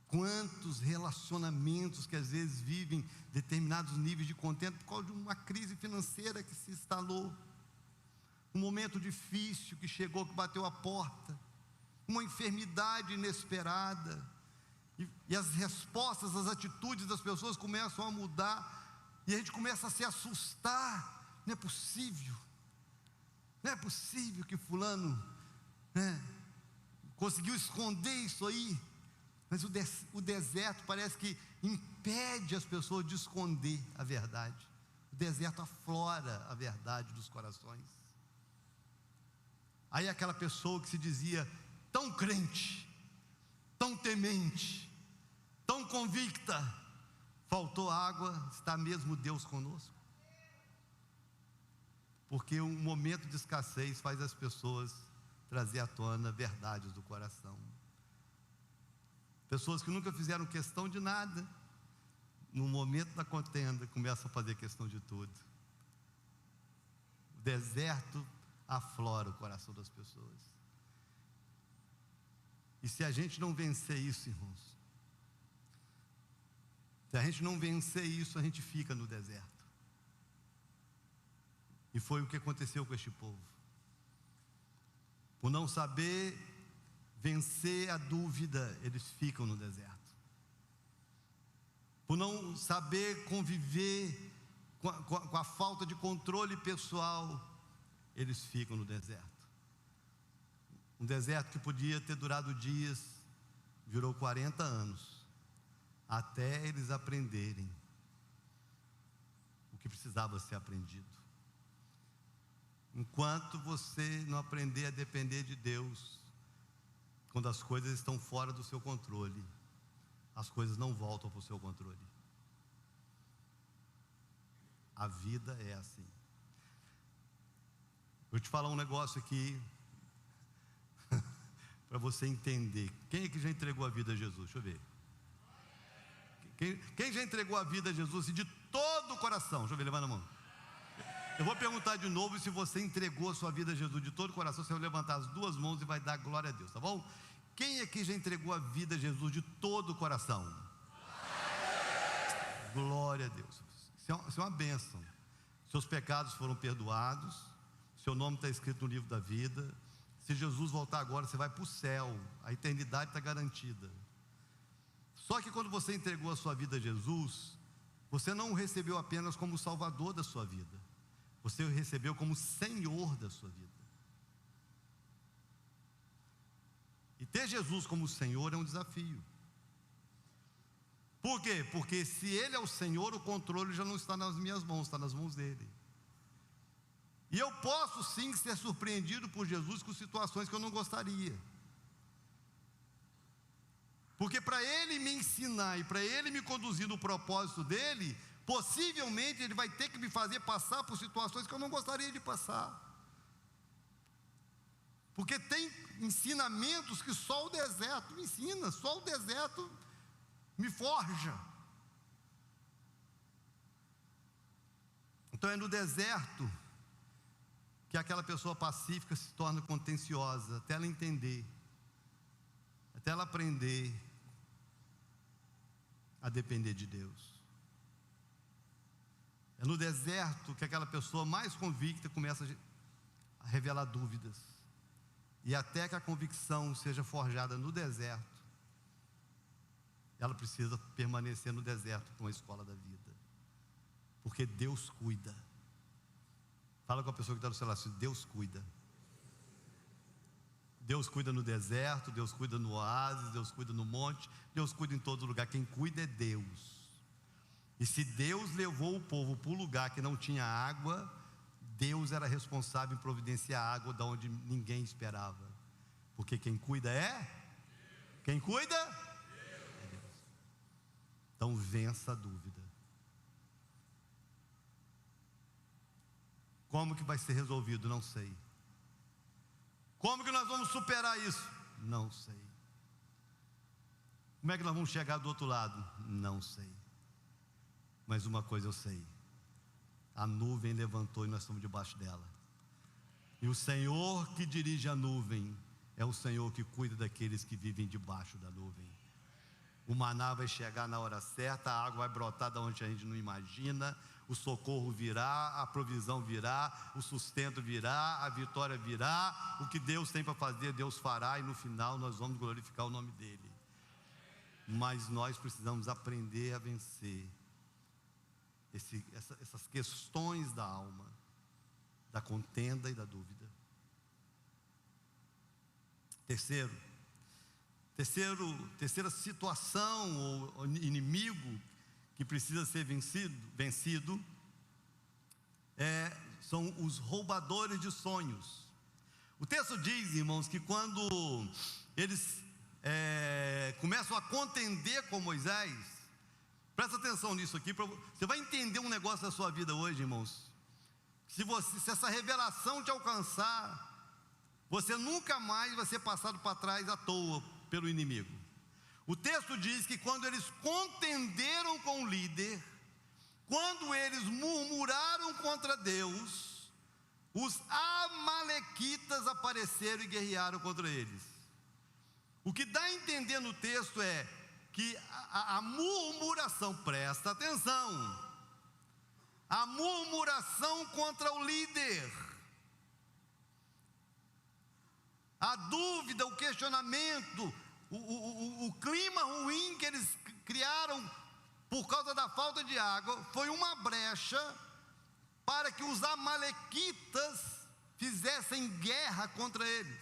Quantos relacionamentos que às vezes vivem determinados níveis de contento por causa de uma crise financeira que se instalou, um momento difícil que chegou, que bateu a porta, uma enfermidade inesperada, e as respostas, as atitudes das pessoas começam a mudar, e a gente começa a se assustar. Não é possível que fulano conseguiu esconder isso aí. Mas o deserto parece que impede as pessoas de esconder a verdade. O deserto aflora a verdade dos corações. Aí aquela pessoa que se dizia tão crente, tão temente, tão convicta, faltou água, está mesmo Deus conosco? Porque um momento de escassez faz as pessoas trazer à tona verdades do coração. Pessoas que nunca fizeram questão de nada, no momento da contenda, começam a fazer questão de tudo. O deserto aflora o coração das pessoas. E se a gente não vencer isso, irmãos, se a gente não vencer isso, a gente fica no deserto. E foi o que aconteceu com este povo. Por não saber vencer a dúvida, eles ficam no deserto. Por não saber conviver com a falta de controle pessoal, eles ficam no deserto. Um deserto que podia ter durado dias, virou 40 anos, até eles aprenderem o que precisava ser aprendido. Enquanto você não aprender a depender de Deus, quando as coisas estão fora do seu controle, as coisas não voltam para o seu controle. A vida é assim. Vou te falar um negócio aqui, para você entender. Quem é que já entregou a vida a Jesus? Deixa eu ver. Quem já entregou a vida a Jesus de todo o coração? Deixa eu ver, levanta a mão. Eu vou perguntar de novo se você entregou a sua vida a Jesus de todo o coração. Você vai levantar as duas mãos e vai dar glória a Deus, tá bom? Quem aqui já entregou a vida a Jesus de todo o coração? Glória a Deus. Isso é uma bênção. Seus pecados foram perdoados, seu nome está escrito no livro da vida. Se Jesus voltar agora, você vai para o céu, a eternidade está garantida. Só que quando você entregou a sua vida a Jesus, você não o recebeu apenas como Salvador da sua vida, você o recebeu como Senhor da sua vida. E ter Jesus como Senhor é um desafio. Por quê? Porque se Ele é o Senhor, o controle já não está nas minhas mãos, está nas mãos dEle. E eu posso sim ser surpreendido por Jesus com situações que eu não gostaria. Porque para Ele me ensinar e para Ele me conduzir no propósito dEle, possivelmente Ele vai ter que me fazer passar por situações que eu não gostaria de passar. Porque tem ensinamentos que só o deserto me ensina, só o deserto me forja. Então é no deserto que aquela pessoa pacífica se torna contenciosa, até ela entender, até ela aprender a depender de Deus. É no deserto que aquela pessoa mais convicta começa a revelar dúvidas. E até que a convicção seja forjada no deserto, ela precisa permanecer no deserto com a escola da vida. Porque Deus cuida. Fala com a pessoa que está do seu lado, Deus cuida. Deus cuida no deserto, Deus cuida no oásis, Deus cuida no monte, Deus cuida em todo lugar. Quem cuida é Deus. E se Deus levou o povo para um lugar que não tinha água, Deus era responsável em providenciar água de onde ninguém esperava. Porque quem cuida é? Quem cuida? É Deus. Então vença a dúvida. Como que vai ser resolvido? Não sei. Como que nós vamos superar isso? Não sei. Como é que nós vamos chegar do outro lado? Não sei. Mas uma coisa eu sei: a nuvem levantou e nós estamos debaixo dela. E o Senhor que dirige a nuvem é o Senhor que cuida daqueles que vivem debaixo da nuvem. O maná vai chegar na hora certa, a água vai brotar da onde a gente não imagina, o socorro virá, a provisão virá, o sustento virá, a vitória virá. O que Deus tem para fazer, Deus fará, e no final nós vamos glorificar o nome dEle. Mas nós precisamos aprender a vencer essas questões da alma, da contenda e da dúvida. Terceira situação ou inimigo que precisa ser vencido são os roubadores de sonhos. O texto diz, irmãos, que quando eles começam a contender com Moisés, presta atenção nisso aqui, você vai entender um negócio da sua vida hoje, irmãos. Se essa revelação te alcançar, você nunca mais vai ser passado para trás à toa pelo inimigo. O texto diz que quando eles contenderam com o líder, quando eles murmuraram contra Deus, os amalequitas apareceram e guerrearam contra eles. O que dá a entender no texto é que a murmuração, presta atenção, a murmuração contra o líder, a dúvida, o questionamento, o clima ruim que eles criaram por causa da falta de água, foi uma brecha para que os amalequitas fizessem guerra contra eles.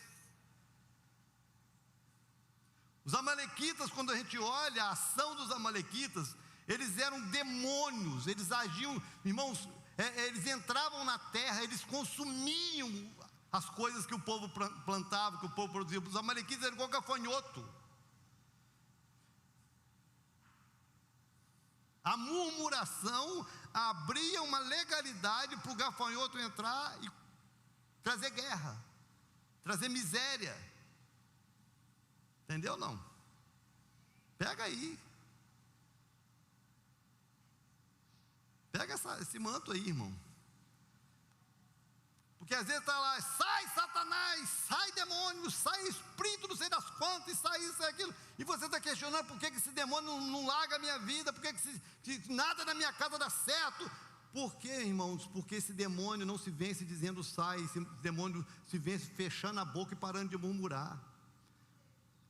Os amalequitas, quando a gente olha a ação dos amalequitas, eles eram demônios, eles agiam, irmãos, eles entravam na terra, eles consumiam as coisas que o povo plantava, que o povo produzia. Os amalequitas eram igual gafanhoto. A murmuração abria uma legalidade para o gafanhoto entrar e trazer guerra, trazer miséria. Entendeu ou não? Pega aí. Pega esse manto aí, irmão. Porque às vezes está lá, sai Satanás, sai demônio, sai espírito, não sei das quantas, sai isso, sai aquilo. E você está questionando por que esse demônio não larga a minha vida, por que nada na minha casa dá certo. Por quê, irmãos? Porque esse demônio não se vence dizendo sai, esse demônio se vence fechando a boca e parando de murmurar.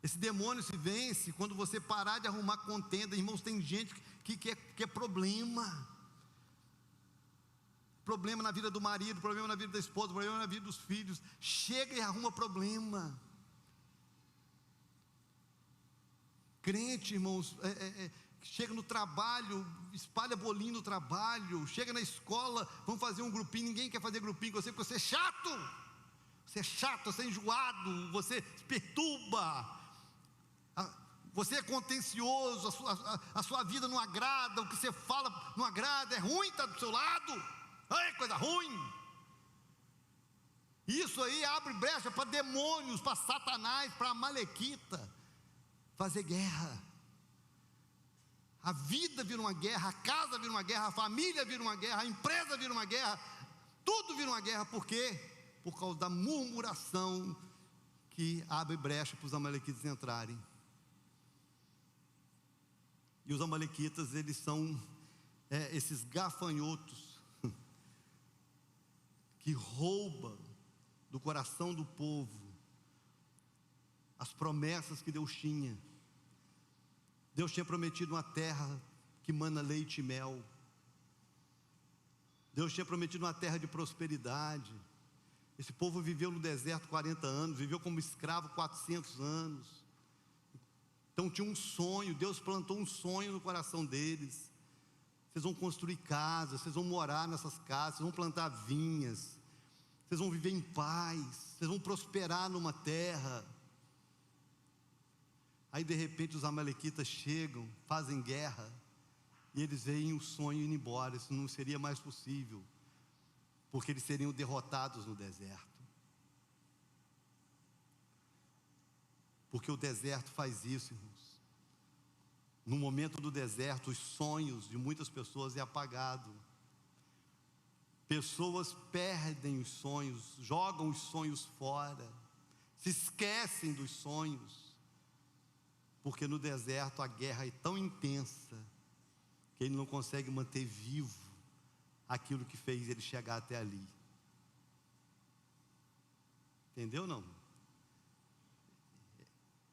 Esse demônio se vence quando você parar de arrumar contenda. Irmãos, tem gente que quer problema. Problema na vida do marido, problema na vida da esposa, problema na vida dos filhos. Chega e arruma problema. Crente, irmãos, chega no trabalho, espalha bolinho no trabalho. Chega na escola, vamos fazer um grupinho. Ninguém quer fazer grupinho com você porque você é chato. Você é chato, você é enjoado, você perturba. Você é contencioso, a sua vida não agrada, o que você fala não agrada, é ruim estar do seu lado. Ai, coisa ruim. Isso aí abre brecha para demônios, para Satanás, para Amalequita fazer guerra. A vida vira uma guerra, a casa vira uma guerra, a família vira uma guerra, a empresa vira uma guerra, tudo vira uma guerra. Por quê? Por causa da murmuração que abre brecha para os amalequitas entrarem. E os amalequitas, eles são esses gafanhotos que roubam do coração do povo as promessas que Deus tinha. Deus tinha prometido uma terra que mana leite e mel. Deus tinha prometido uma terra de prosperidade. Esse povo viveu no deserto 40 anos, viveu como escravo 400 anos. Então tinha um sonho, Deus plantou um sonho no coração deles. Vocês vão construir casas, vocês vão morar nessas casas, vocês vão plantar vinhas, vocês vão viver em paz, vocês vão prosperar numa terra. Aí de repente os amalequitas chegam, fazem guerra, e eles veem o sonho indo embora. Isso não seria mais possível, porque eles seriam derrotados no deserto. Porque o deserto faz isso, irmãos. No momento do deserto, os sonhos de muitas pessoas é apagado. Pessoas perdem os sonhos, jogam os sonhos fora, se esquecem dos sonhos, porque no deserto a guerra é tão intensa que ele não consegue manter vivo aquilo que fez ele chegar até ali. Entendeu ou não?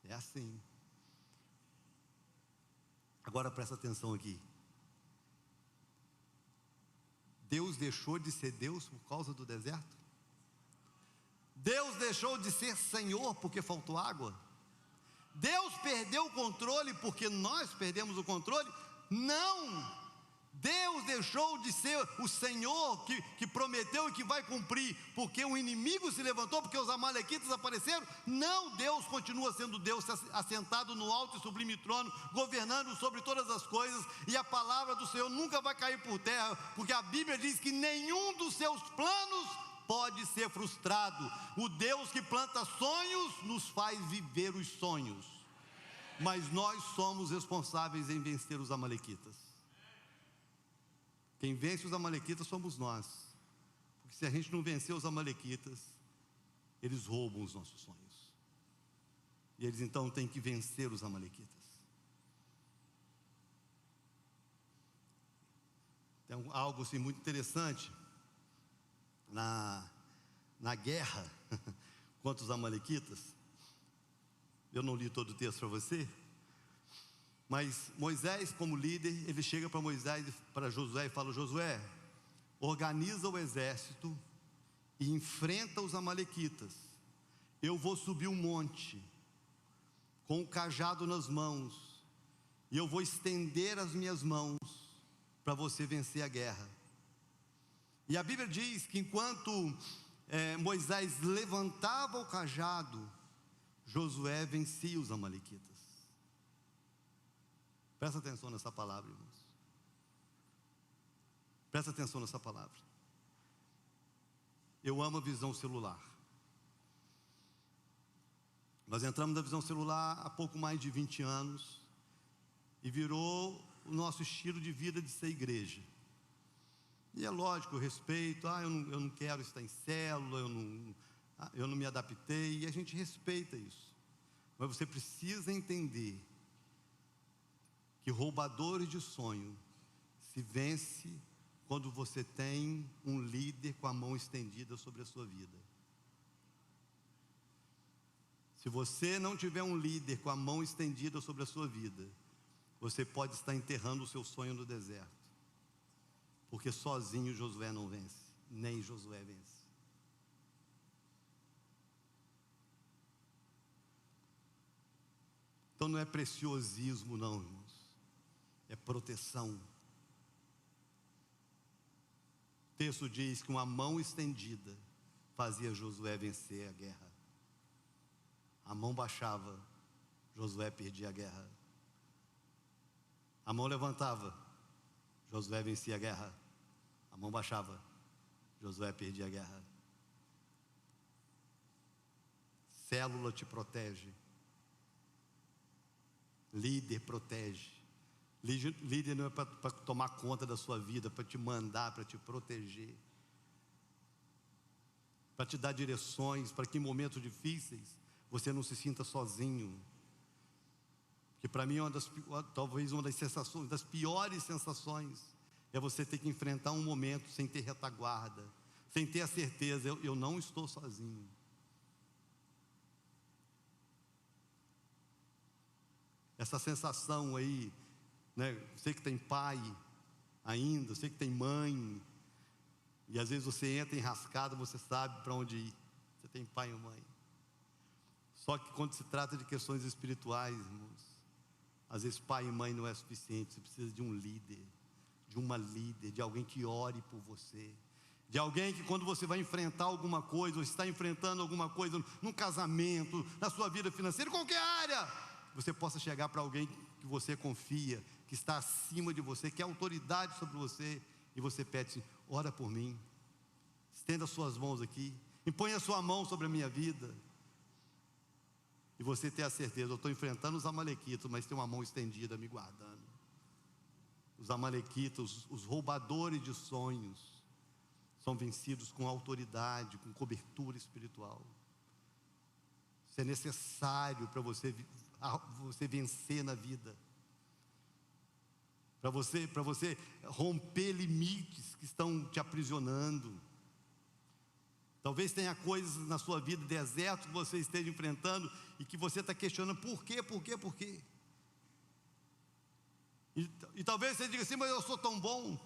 É assim. Agora presta atenção aqui. Deus deixou de ser Deus por causa do deserto? Deus deixou de ser Senhor porque faltou água? Deus perdeu o controle porque nós perdemos o controle? Não! Deus deixou de ser o Senhor que prometeu e que vai cumprir porque o inimigo se levantou, porque os amalequitas apareceram? Não, Deus continua sendo Deus, assentado no alto e sublime trono, governando sobre todas as coisas, e a palavra do Senhor nunca vai cair por terra, porque a Bíblia diz que nenhum dos seus planos pode ser frustrado. O Deus que planta sonhos nos faz viver os sonhos, mas nós somos responsáveis em vencer os amalequitas. Quem vence os amalequitas somos nós, porque se a gente não vencer os amalequitas, eles roubam os nossos sonhos, e eles então têm que vencer os amalequitas. Tem algo assim muito interessante na guerra contra os amalequitas. Eu não li todo o texto para você, mas Moisés, como líder, ele chega para Moisés, para Josué, e fala: Josué, organiza o exército e enfrenta os amalequitas. Eu vou subir um monte com o cajado nas mãos, e eu vou estender as minhas mãos para você vencer a guerra. E a Bíblia diz que enquanto Moisés levantava o cajado, Josué vencia os amalequitas. Presta atenção nessa palavra, irmãos. Presta atenção nessa palavra. Eu amo a visão celular. Nós entramos na visão celular há pouco mais de 20 anos e virou o nosso estilo de vida de ser igreja. E é lógico, eu respeito, eu não quero estar em célula, eu não me adaptei, e a gente respeita isso. Mas você precisa entender que roubadores de sonho se vence quando você tem um líder com a mão estendida sobre a sua vida. Se você não tiver um líder com a mão estendida sobre a sua vida, você pode estar enterrando o seu sonho no deserto. Porque sozinho Josué não vence, nem Josué vence. Então não é preciosismo não, irmãos, é proteção. O texto diz que uma mão estendida fazia Josué vencer a guerra. A mão baixava, Josué perdia a guerra. A mão levantava, Josué vencia a guerra. A mão baixava, Josué perdia a guerra. Célula te protege. Líder protege. Líder não é para tomar conta da sua vida, para te mandar, para te proteger, para te dar direções, para que em momentos difíceis você não se sinta sozinho. Que para mim talvez uma das sensações, das piores sensações, é você ter que enfrentar um momento sem ter retaguarda, sem ter a certeza, eu não estou sozinho. Essa sensação aí, né? Você que tem pai ainda, você que tem mãe, e às vezes você entra enrascado, você sabe para onde ir. Você tem pai ou mãe. Só que quando se trata de questões espirituais, irmãos, às vezes pai e mãe não é suficiente. Você precisa de um líder, de uma líder, de alguém que ore por você, de alguém que quando você vai enfrentar alguma coisa, ou está enfrentando alguma coisa no casamento, na sua vida financeira, em qualquer área, você possa chegar para alguém que você confia, que está acima de você, que é autoridade sobre você, e você pede assim: ora por mim, estenda suas mãos aqui, impõe a sua mão sobre a minha vida. E você ter a certeza, eu estou enfrentando os amalequitas, mas tem uma mão estendida me guardando. Os amalequitas, os roubadores de sonhos, são vencidos com autoridade, com cobertura espiritual. Isso é necessário para você vencer na vida, para você romper limites que estão te aprisionando. Talvez tenha coisas na sua vida, deserto que você esteja enfrentando, e que você está questionando: por quê? E talvez você diga assim: mas eu sou tão bom,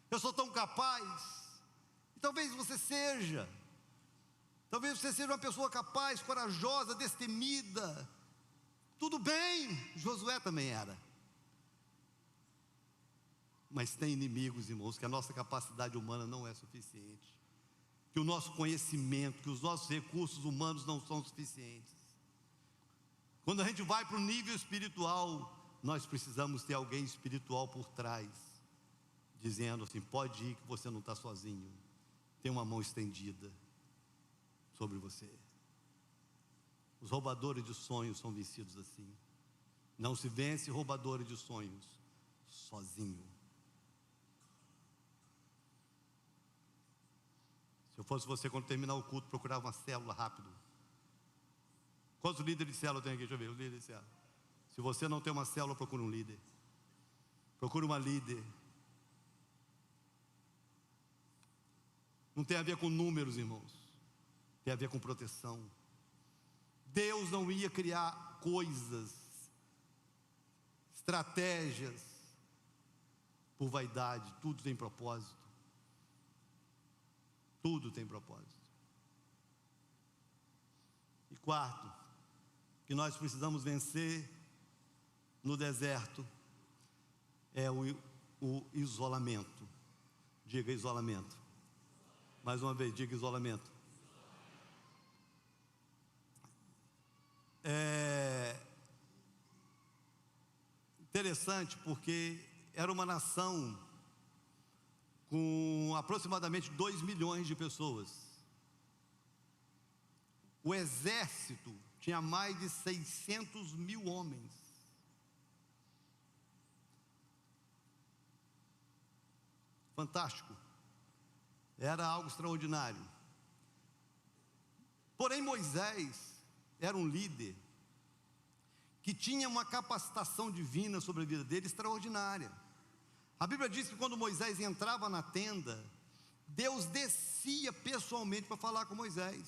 eu sou tão capaz. E talvez você seja uma pessoa capaz, corajosa, destemida. Tudo bem, Josué também era. Mas tem inimigos, irmãos, que a nossa capacidade humana não é suficiente, que o nosso conhecimento, que os nossos recursos humanos não são suficientes. Quando a gente vai para o nível espiritual, nós precisamos ter alguém espiritual por trás, dizendo assim: pode ir que você não está sozinho, tem uma mão estendida sobre você. Os roubadores de sonhos são vencidos assim. Não se vence roubadores de sonhos sozinho. Se eu fosse você, quando terminar o culto, procurava uma célula rápido. Quantos líderes de célula tem aqui? Deixa eu ver, os líderes de célula. Se você não tem uma célula, procure um líder. Procure uma líder. Não tem a ver com números, irmãos. Tem a ver com proteção. Deus não ia criar coisas, estratégias, por vaidade. Tudo tem propósito. Tudo tem propósito. E quarto, que nós precisamos vencer no deserto, é o isolamento. Diga isolamento. Mais uma vez, diga isolamento. É interessante porque era uma nação com aproximadamente 2 milhões de pessoas. O exército tinha mais de 600 mil homens. Fantástico. Era algo extraordinário. Porém, Moisés era um líder que tinha uma capacitação divina sobre a vida dele extraordinária. A Bíblia diz que quando Moisés entrava na tenda, Deus descia pessoalmente para falar com Moisés.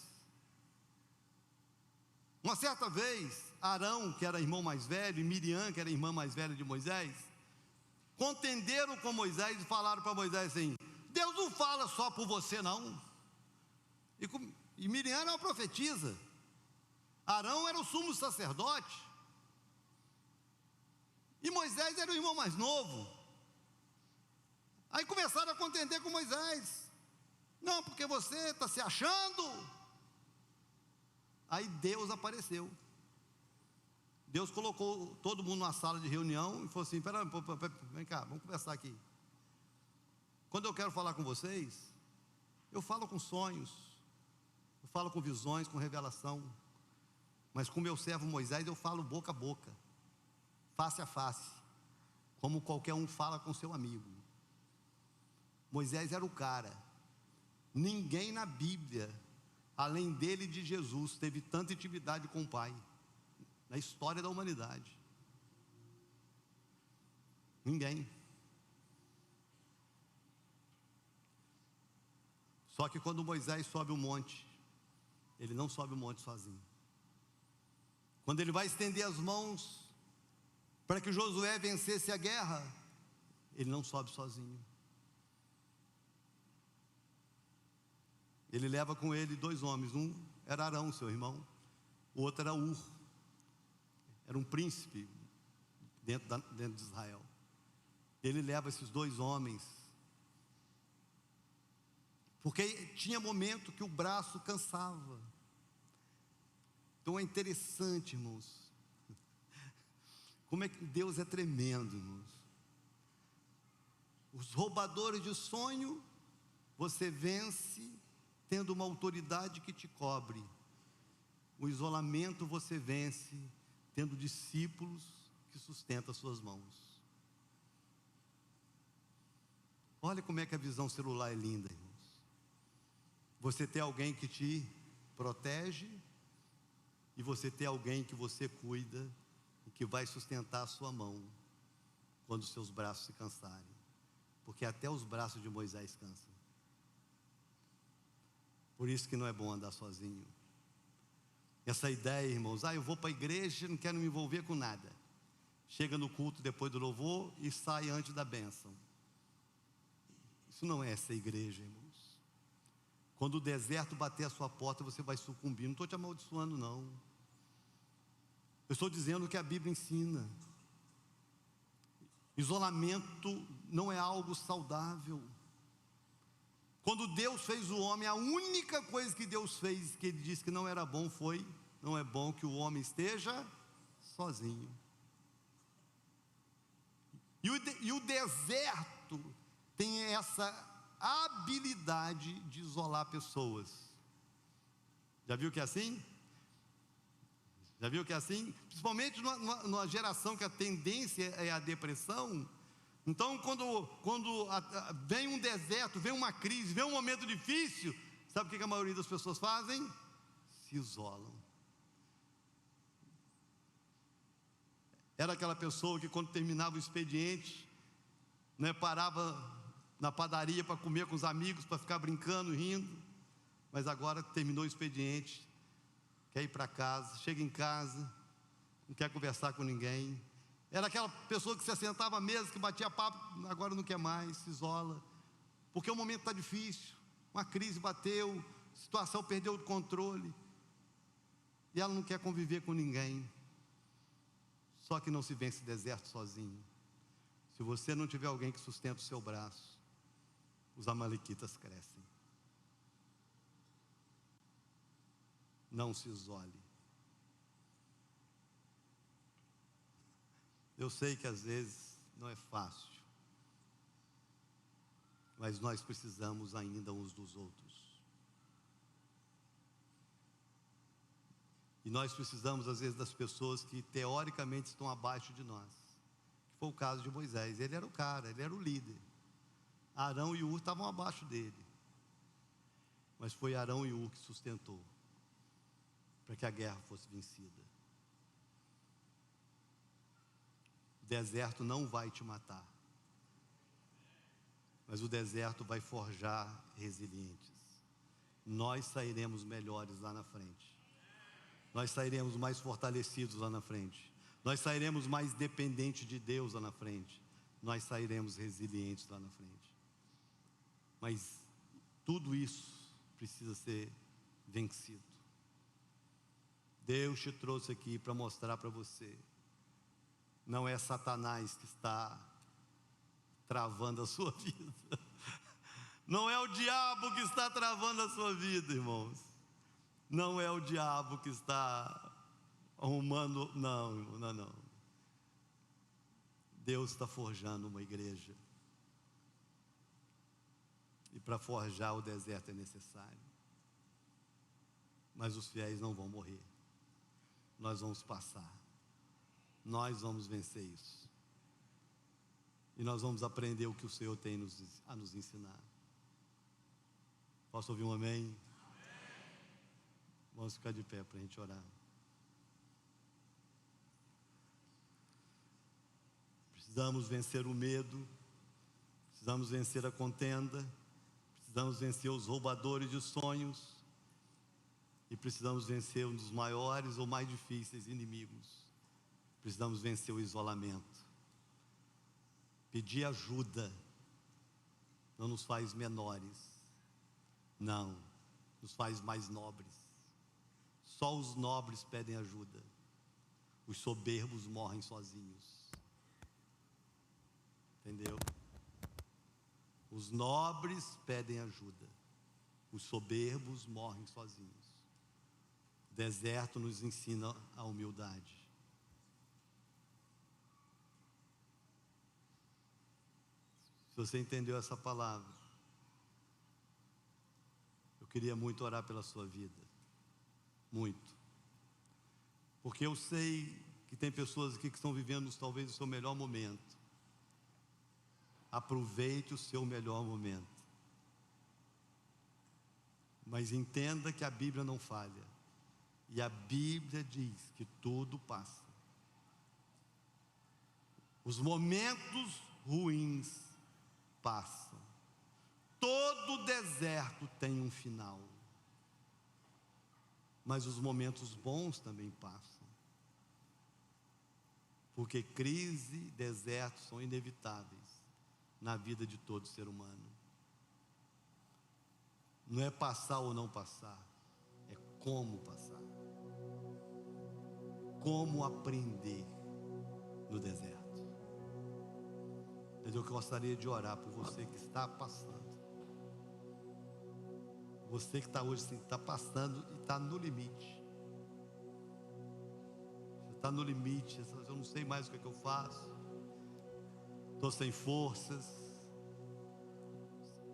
Uma certa vez, Arão, que era irmão mais velho, e Miriam, que era irmã mais velha de Moisés, contenderam com Moisés e falaram para Moisés assim: Deus não fala só por você não. E Miriam era uma profetisa, Arão era o sumo sacerdote, e Moisés era o irmão mais novo. Aí começaram a contender com Moisés: não, porque você está se achando. Aí Deus apareceu. Deus colocou todo mundo numa sala de reunião e falou assim: pera, vem cá, vamos conversar aqui. Quando eu quero falar com vocês, eu falo com sonhos, eu falo com visões, com revelação. Mas com meu servo Moisés eu falo boca a boca, face a face, como qualquer um fala com seu amigo. Moisés era o cara. Ninguém na Bíblia, além dele e de Jesus, teve tanta intimidade com o Pai na história da humanidade. Ninguém. Só que quando Moisés sobe o monte, ele não sobe o monte sozinho. Quando ele vai estender as mãos para que Josué vencesse a guerra, ele não sobe sozinho. Ele leva com ele 2 homens. Um era Arão, seu irmão. O outro era Ur. Era um príncipe dentro de Israel. Ele leva esses 2 homens, porque tinha momento que o braço cansava. Então é interessante, irmãos, como é que Deus é tremendo, irmãos. Os roubadores de sonho, você vence tendo uma autoridade que te cobre. O isolamento você vence tendo discípulos que sustentam as suas mãos. Olha como é que a visão celular é linda, irmãos. Você tem alguém que te protege, e você tem alguém que você cuida, e que vai sustentar a sua mão quando os seus braços se cansarem, porque até os braços de Moisés cansam. Por isso que não é bom andar sozinho. Essa ideia, irmãos, eu vou para a igreja, não quero me envolver com nada. Chega no culto depois do louvor e sai antes da bênção. Isso não é essa igreja, irmãos. Quando o deserto bater a sua porta, você vai sucumbir. Não estou te amaldiçoando, não. Eu estou dizendo o que a Bíblia ensina. Isolamento não é algo saudável. Quando Deus fez o homem, a única coisa que Deus fez, que Ele disse que não era bom, foi: não é bom que o homem esteja sozinho. E o deserto tem essa habilidade de isolar pessoas. Já viu que é assim? Já viu que é assim? Principalmente numa geração que a tendência é a depressão. Então, quando vem um deserto, vem uma crise, vem um momento difícil, sabe o que a maioria das pessoas fazem? Se isolam. Era aquela pessoa que, quando terminava o expediente, parava na padaria para comer com os amigos, para ficar brincando, rindo. Mas agora terminou o expediente, quer ir para casa, chega em casa, não quer conversar com ninguém. Era aquela pessoa que se assentava à mesa, que batia papo, agora não quer mais, se isola, porque o momento está difícil, uma crise bateu, a situação perdeu o controle, e ela não quer conviver com ninguém. Só que não se vence deserto sozinho. Se você não tiver alguém que sustenta o seu braço, os amalequitas crescem. Não se isole. Eu sei que às vezes não é fácil, mas nós precisamos ainda uns dos outros. E nós precisamos às vezes das pessoas que teoricamente estão abaixo de nós. Que foi o caso de Moisés. Ele era o cara, ele era o líder. Arão e Ur estavam abaixo dele. mas foi Arão e Hur que sustentou para que a guerra fosse vencida. O deserto não vai te matar, mas o deserto vai forjar resilientes. Nós sairemos melhores lá na frente. Nós sairemos mais fortalecidos lá na frente. Nós sairemos mais dependentes de Deus lá na frente. Nós sairemos resilientes lá na frente. Mas tudo isso precisa ser vencido. Deus te trouxe aqui para mostrar para você. Não é Satanás que está travando a sua vida. Não é o diabo que está travando a sua vida, irmãos. Não é o diabo que está arrumando, não. Deus está forjando uma igreja. E para forjar o deserto é necessário. Mas os fiéis não vão morrer. Nós vamos passar. Nós vamos vencer isso. E nós vamos aprender o que o Senhor tem a nos ensinar. Posso ouvir um amém? Amém. Vamos ficar de pé para a gente orar. Precisamos vencer o medo. Precisamos vencer a contenda. Precisamos vencer os roubadores de sonhos. E precisamos vencer um dos maiores ou mais difíceis inimigos. Precisamos vencer o isolamento. Pedir ajuda não nos faz menores. Não, nos faz mais nobres. Só os nobres pedem ajuda. Os soberbos morrem sozinhos. Entendeu? Os nobres pedem ajuda. Os soberbos morrem sozinhos. O deserto nos ensina a humildade. Se você entendeu essa palavra, eu queria muito orar pela sua vida. Muito. Porque eu sei que tem pessoas aqui que estão vivendo talvez o seu melhor momento. Aproveite o seu melhor momento. Mas entenda que a Bíblia não falha. E a Bíblia diz que tudo passa. Os momentos ruins passam. Todo deserto tem um final. Mas os momentos bons também passam. Porque crise e deserto são inevitáveis na vida de todo ser humano. Não é passar ou não passar, é como passar. Como aprender no deserto. Mas eu gostaria de orar por você que está passando. Você que está hoje assim, está passando e está no limite. Você está no limite, eu não sei mais o que é que eu faço. Estou sem forças.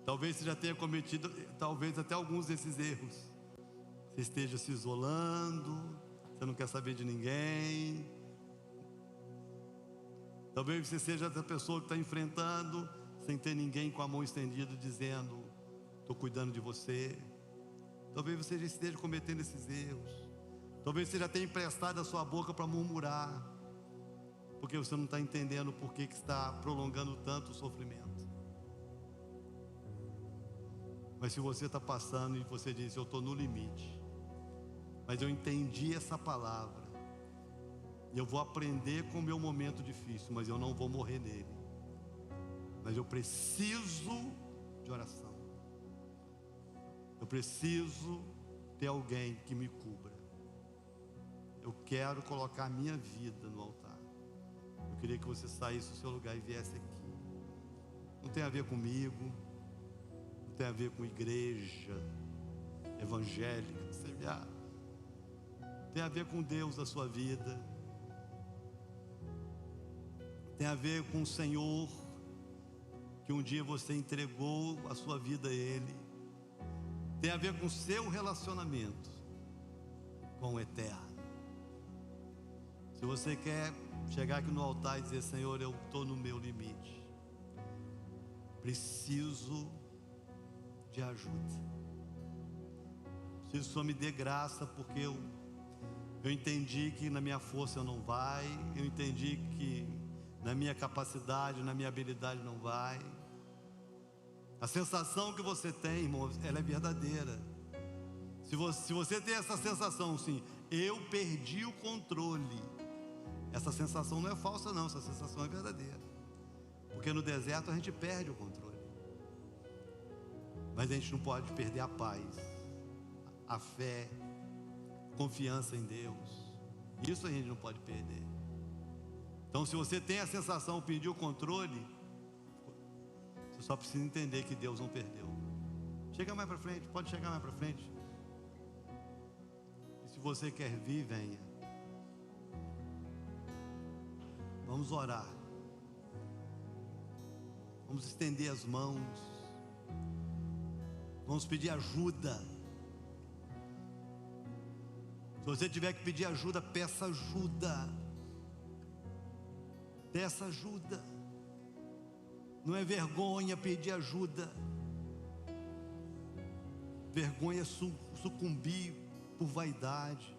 Talvez você já tenha cometido, talvez até alguns desses erros. Você esteja se isolando, você não quer saber de ninguém. Talvez você seja essa pessoa que está enfrentando, sem ter ninguém com a mão estendida, dizendo: estou cuidando de você. Talvez você já esteja cometendo esses erros. Talvez você já tenha emprestado a sua boca para murmurar, porque você não está entendendo por que está prolongando tanto o sofrimento. Mas se você está passando e você diz: eu estou no limite, mas eu entendi essa palavra, e eu vou aprender com o meu momento difícil, mas eu não vou morrer nele. Mas eu preciso de oração. Eu preciso ter alguém que me cubra. Eu quero colocar a minha vida no altar. Eu queria que você saísse do seu lugar e viesse aqui. Não tem a ver comigo, não tem a ver com igreja evangélica, tem a ver com Deus da sua vida. Tem a ver com o Senhor, que um dia você entregou a sua vida a Ele. Tem a ver com o seu relacionamento com o Eterno. Se você quer chegar aqui no altar e dizer: Senhor, eu estou no meu limite, preciso de ajuda. Preciso que o Senhor me dê graça, porque eu entendi que na minha força eu não vai, eu entendi que na minha capacidade, na minha habilidade não vai. A sensação que você tem, irmãos, ela é verdadeira. Se você tem essa sensação, sim, eu perdi o controle, essa sensação não é falsa não, essa sensação é verdadeira. Porque no deserto a gente perde o controle, mas a gente não pode perder a paz, a fé, confiança em Deus. Isso a gente não pode perder. Então, se você tem a sensação de perder o controle, você só precisa entender que Deus não perdeu. Chega mais para frente, pode chegar mais para frente. E se você quer vir, venha. Vamos orar. Vamos estender as mãos. Vamos pedir ajuda. Se você tiver que pedir ajuda, peça ajuda. Peça ajuda. Não é vergonha pedir ajuda. Vergonha é sucumbir por vaidade,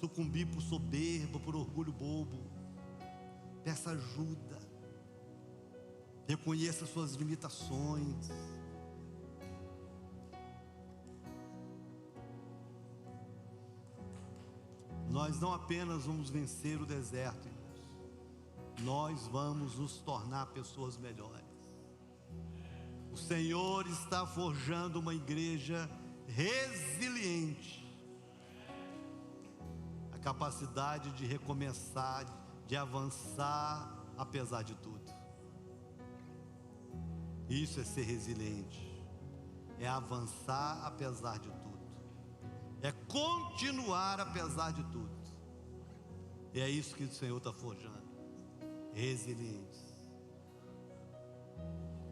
sucumbir por soberba, por orgulho bobo. Peça ajuda. Reconheça suas limitações. Nós não apenas vamos vencer o deserto, irmãos, nós vamos nos tornar pessoas melhores. O Senhor está forjando uma igreja resiliente, a capacidade de recomeçar, de avançar apesar de tudo. Isso é ser resiliente, é avançar apesar de tudo, é continuar apesar de tudo. E é isso que o Senhor está forjando, resilientes.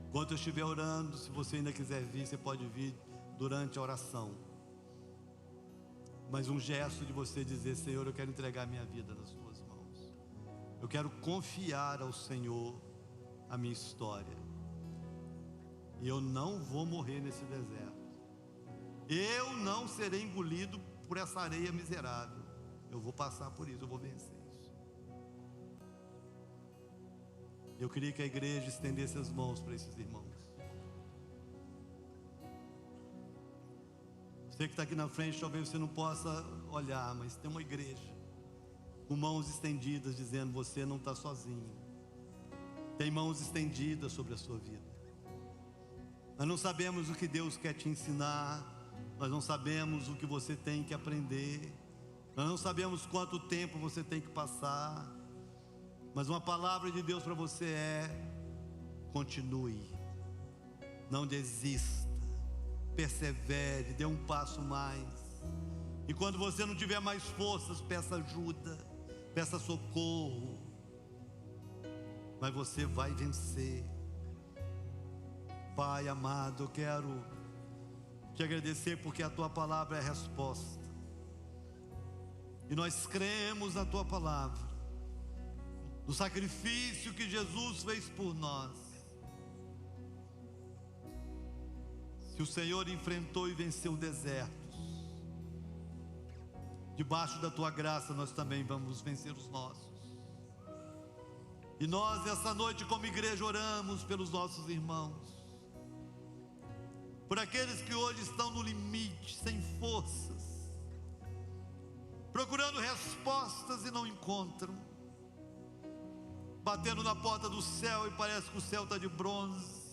Enquanto eu estiver orando, se você ainda quiser vir, você pode vir durante a oração. Mas um gesto de você dizer: Senhor, eu quero entregar minha vida nas tuas mãos. Eu quero confiar ao Senhor a minha história. E eu não vou morrer nesse deserto. Eu não serei engolido por essa areia miserável. Eu vou passar por isso, eu vou vencer isso. Eu queria que a igreja estendesse as mãos para esses irmãos. Você que está aqui na frente, talvez você não possa olhar, mas tem uma igreja com mãos estendidas dizendo: você não está sozinho. Tem mãos estendidas sobre a sua vida. Nós não sabemos o que Deus quer te ensinar, nós não sabemos o que você tem que aprender, nós não sabemos quanto tempo você tem que passar, mas uma palavra de Deus para você é: continue, não desista, persevere, dê um passo mais. E quando você não tiver mais forças, peça ajuda, peça socorro, mas você vai vencer. Pai amado, eu quero te agradecer porque a tua palavra é a resposta, e nós cremos na tua palavra, no sacrifício que Jesus fez por nós. Se o Senhor enfrentou e venceu desertos, debaixo da tua graça nós também vamos vencer os nossos. E nós essa noite como igreja oramos pelos nossos irmãos, por aqueles que hoje estão no limite, sem forças, procurando respostas e não encontram, batendo na porta do céu e parece que o céu está de bronze.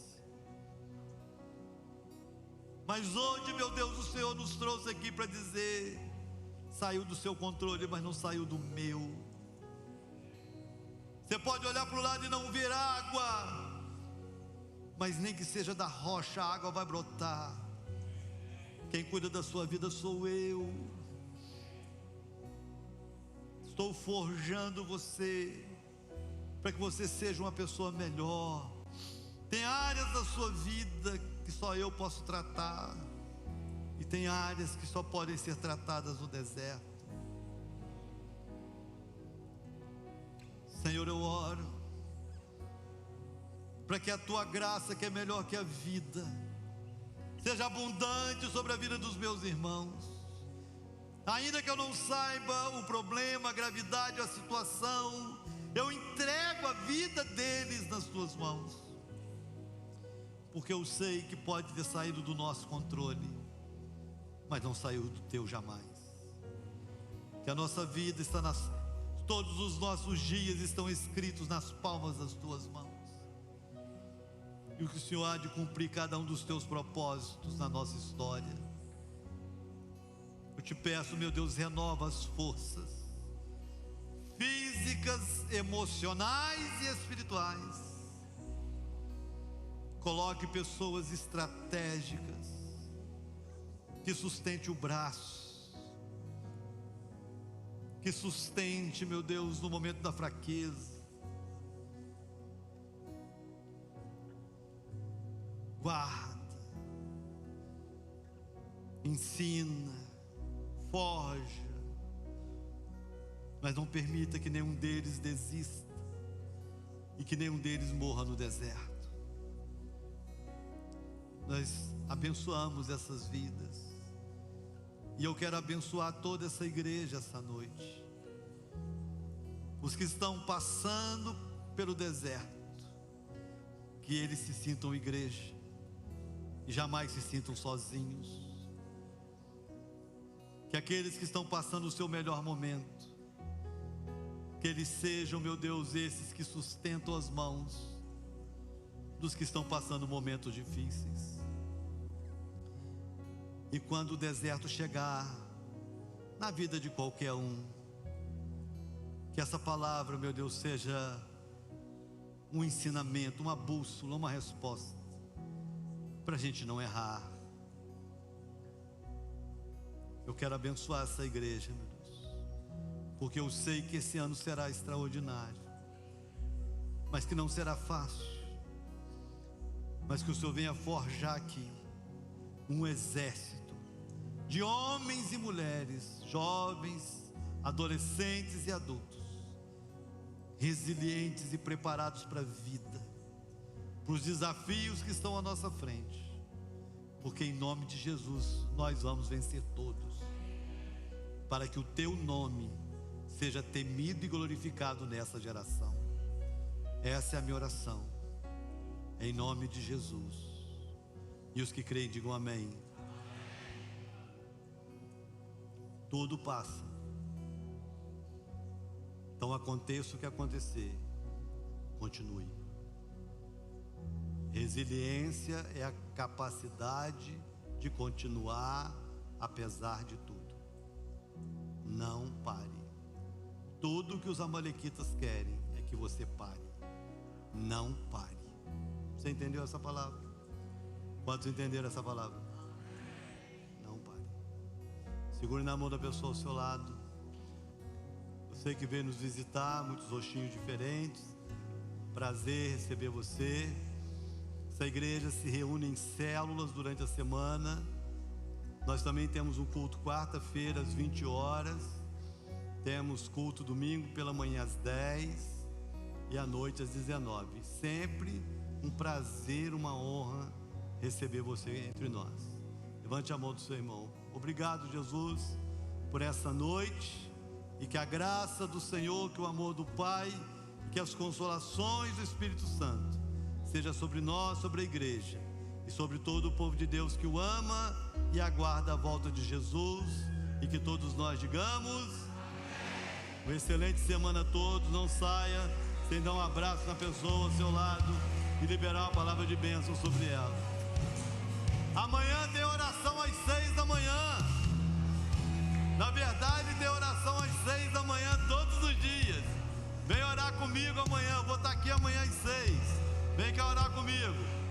Mas hoje, meu Deus, o Senhor nos trouxe aqui para dizer: saiu do seu controle, mas não saiu do meu. Você pode olhar para o lado e não ver água, mas nem que seja da rocha, a água vai brotar. Quem cuida da sua vida sou eu. Estou forjando você para que você seja uma pessoa melhor. Tem áreas da sua vida que só eu posso tratar, e tem áreas que só podem ser tratadas no deserto. Senhor, eu oro para que a tua graça, que é melhor que a vida, seja abundante sobre a vida dos meus irmãos. Ainda que eu não saiba o problema, a gravidade, a situação, eu entrego a vida deles nas tuas mãos, porque eu sei que pode ter saído do nosso controle, mas não saiu do teu jamais. Que a nossa vida está todos os nossos dias estão escritos nas palmas das tuas mãos, e o que o Senhor há de cumprir cada um dos teus propósitos na nossa história. Eu te peço, meu Deus, renova as forças físicas, emocionais e espirituais. Coloque pessoas estratégicas que sustente o braço, que sustente, meu Deus, no momento da fraqueza. Guarda, ensina, forja, mas não permita que nenhum deles desista e que nenhum deles morra no deserto. Nós abençoamos essas vidas, e eu quero abençoar toda essa igreja essa noite. Os que estão passando pelo deserto, que eles se sintam igreja e jamais se sintam sozinhos. Que aqueles que estão passando o seu melhor momento, que eles sejam, meu Deus, esses que sustentam as mãos dos que estão passando momentos difíceis. E quando o deserto chegar na vida de qualquer um, que essa palavra, meu Deus, seja um ensinamento, uma bússola, uma resposta, para a gente não errar. Eu quero abençoar essa igreja, meu Deus, porque eu sei que esse ano será extraordinário, mas que não será fácil, mas que o Senhor venha forjar aqui um exército de homens e mulheres, jovens, adolescentes e adultos, resilientes e preparados para a vida, para os desafios que estão à nossa frente, porque em nome de Jesus nós vamos vencer todos, para que o teu nome seja temido e glorificado nessa geração. Essa é a minha oração, em nome de Jesus. E os que creem digam amém. Tudo passa, então aconteça o que acontecer, continue. Resiliência é a capacidade de continuar apesar de tudo. Não pare. Tudo que os amalequitas querem é que você pare. Não pare. Você entendeu essa palavra? Quantos entenderam essa palavra? Não pare. Segure na mão da pessoa ao seu lado. Eu sei que veio nos visitar, muitos rostinhos diferentes. Prazer receber você. Essa igreja se reúne em células durante a semana. Nós também temos um culto quarta-feira às 20 horas. Temos culto domingo pela manhã às 10 e à noite às 19. Sempre um prazer, uma honra receber você entre nós. Levante a mão do seu irmão. Obrigado, Jesus, por essa noite, e que a graça do Senhor, que o amor do Pai, que as consolações do Espírito Santo seja sobre nós, sobre a igreja e sobre todo o povo de Deus que o ama e aguarda a volta de Jesus, e que todos nós digamos amém. Uma excelente semana a todos. Não saia sem dar um abraço na pessoa ao seu lado e liberar uma palavra de bênção sobre ela. Amanhã tem oração às 6 da manhã. Na verdade, tem oração às 6 da manhã todos os dias. Vem orar comigo amanhã. Eu vou estar aqui amanhã às 6. Vem cá orar comigo.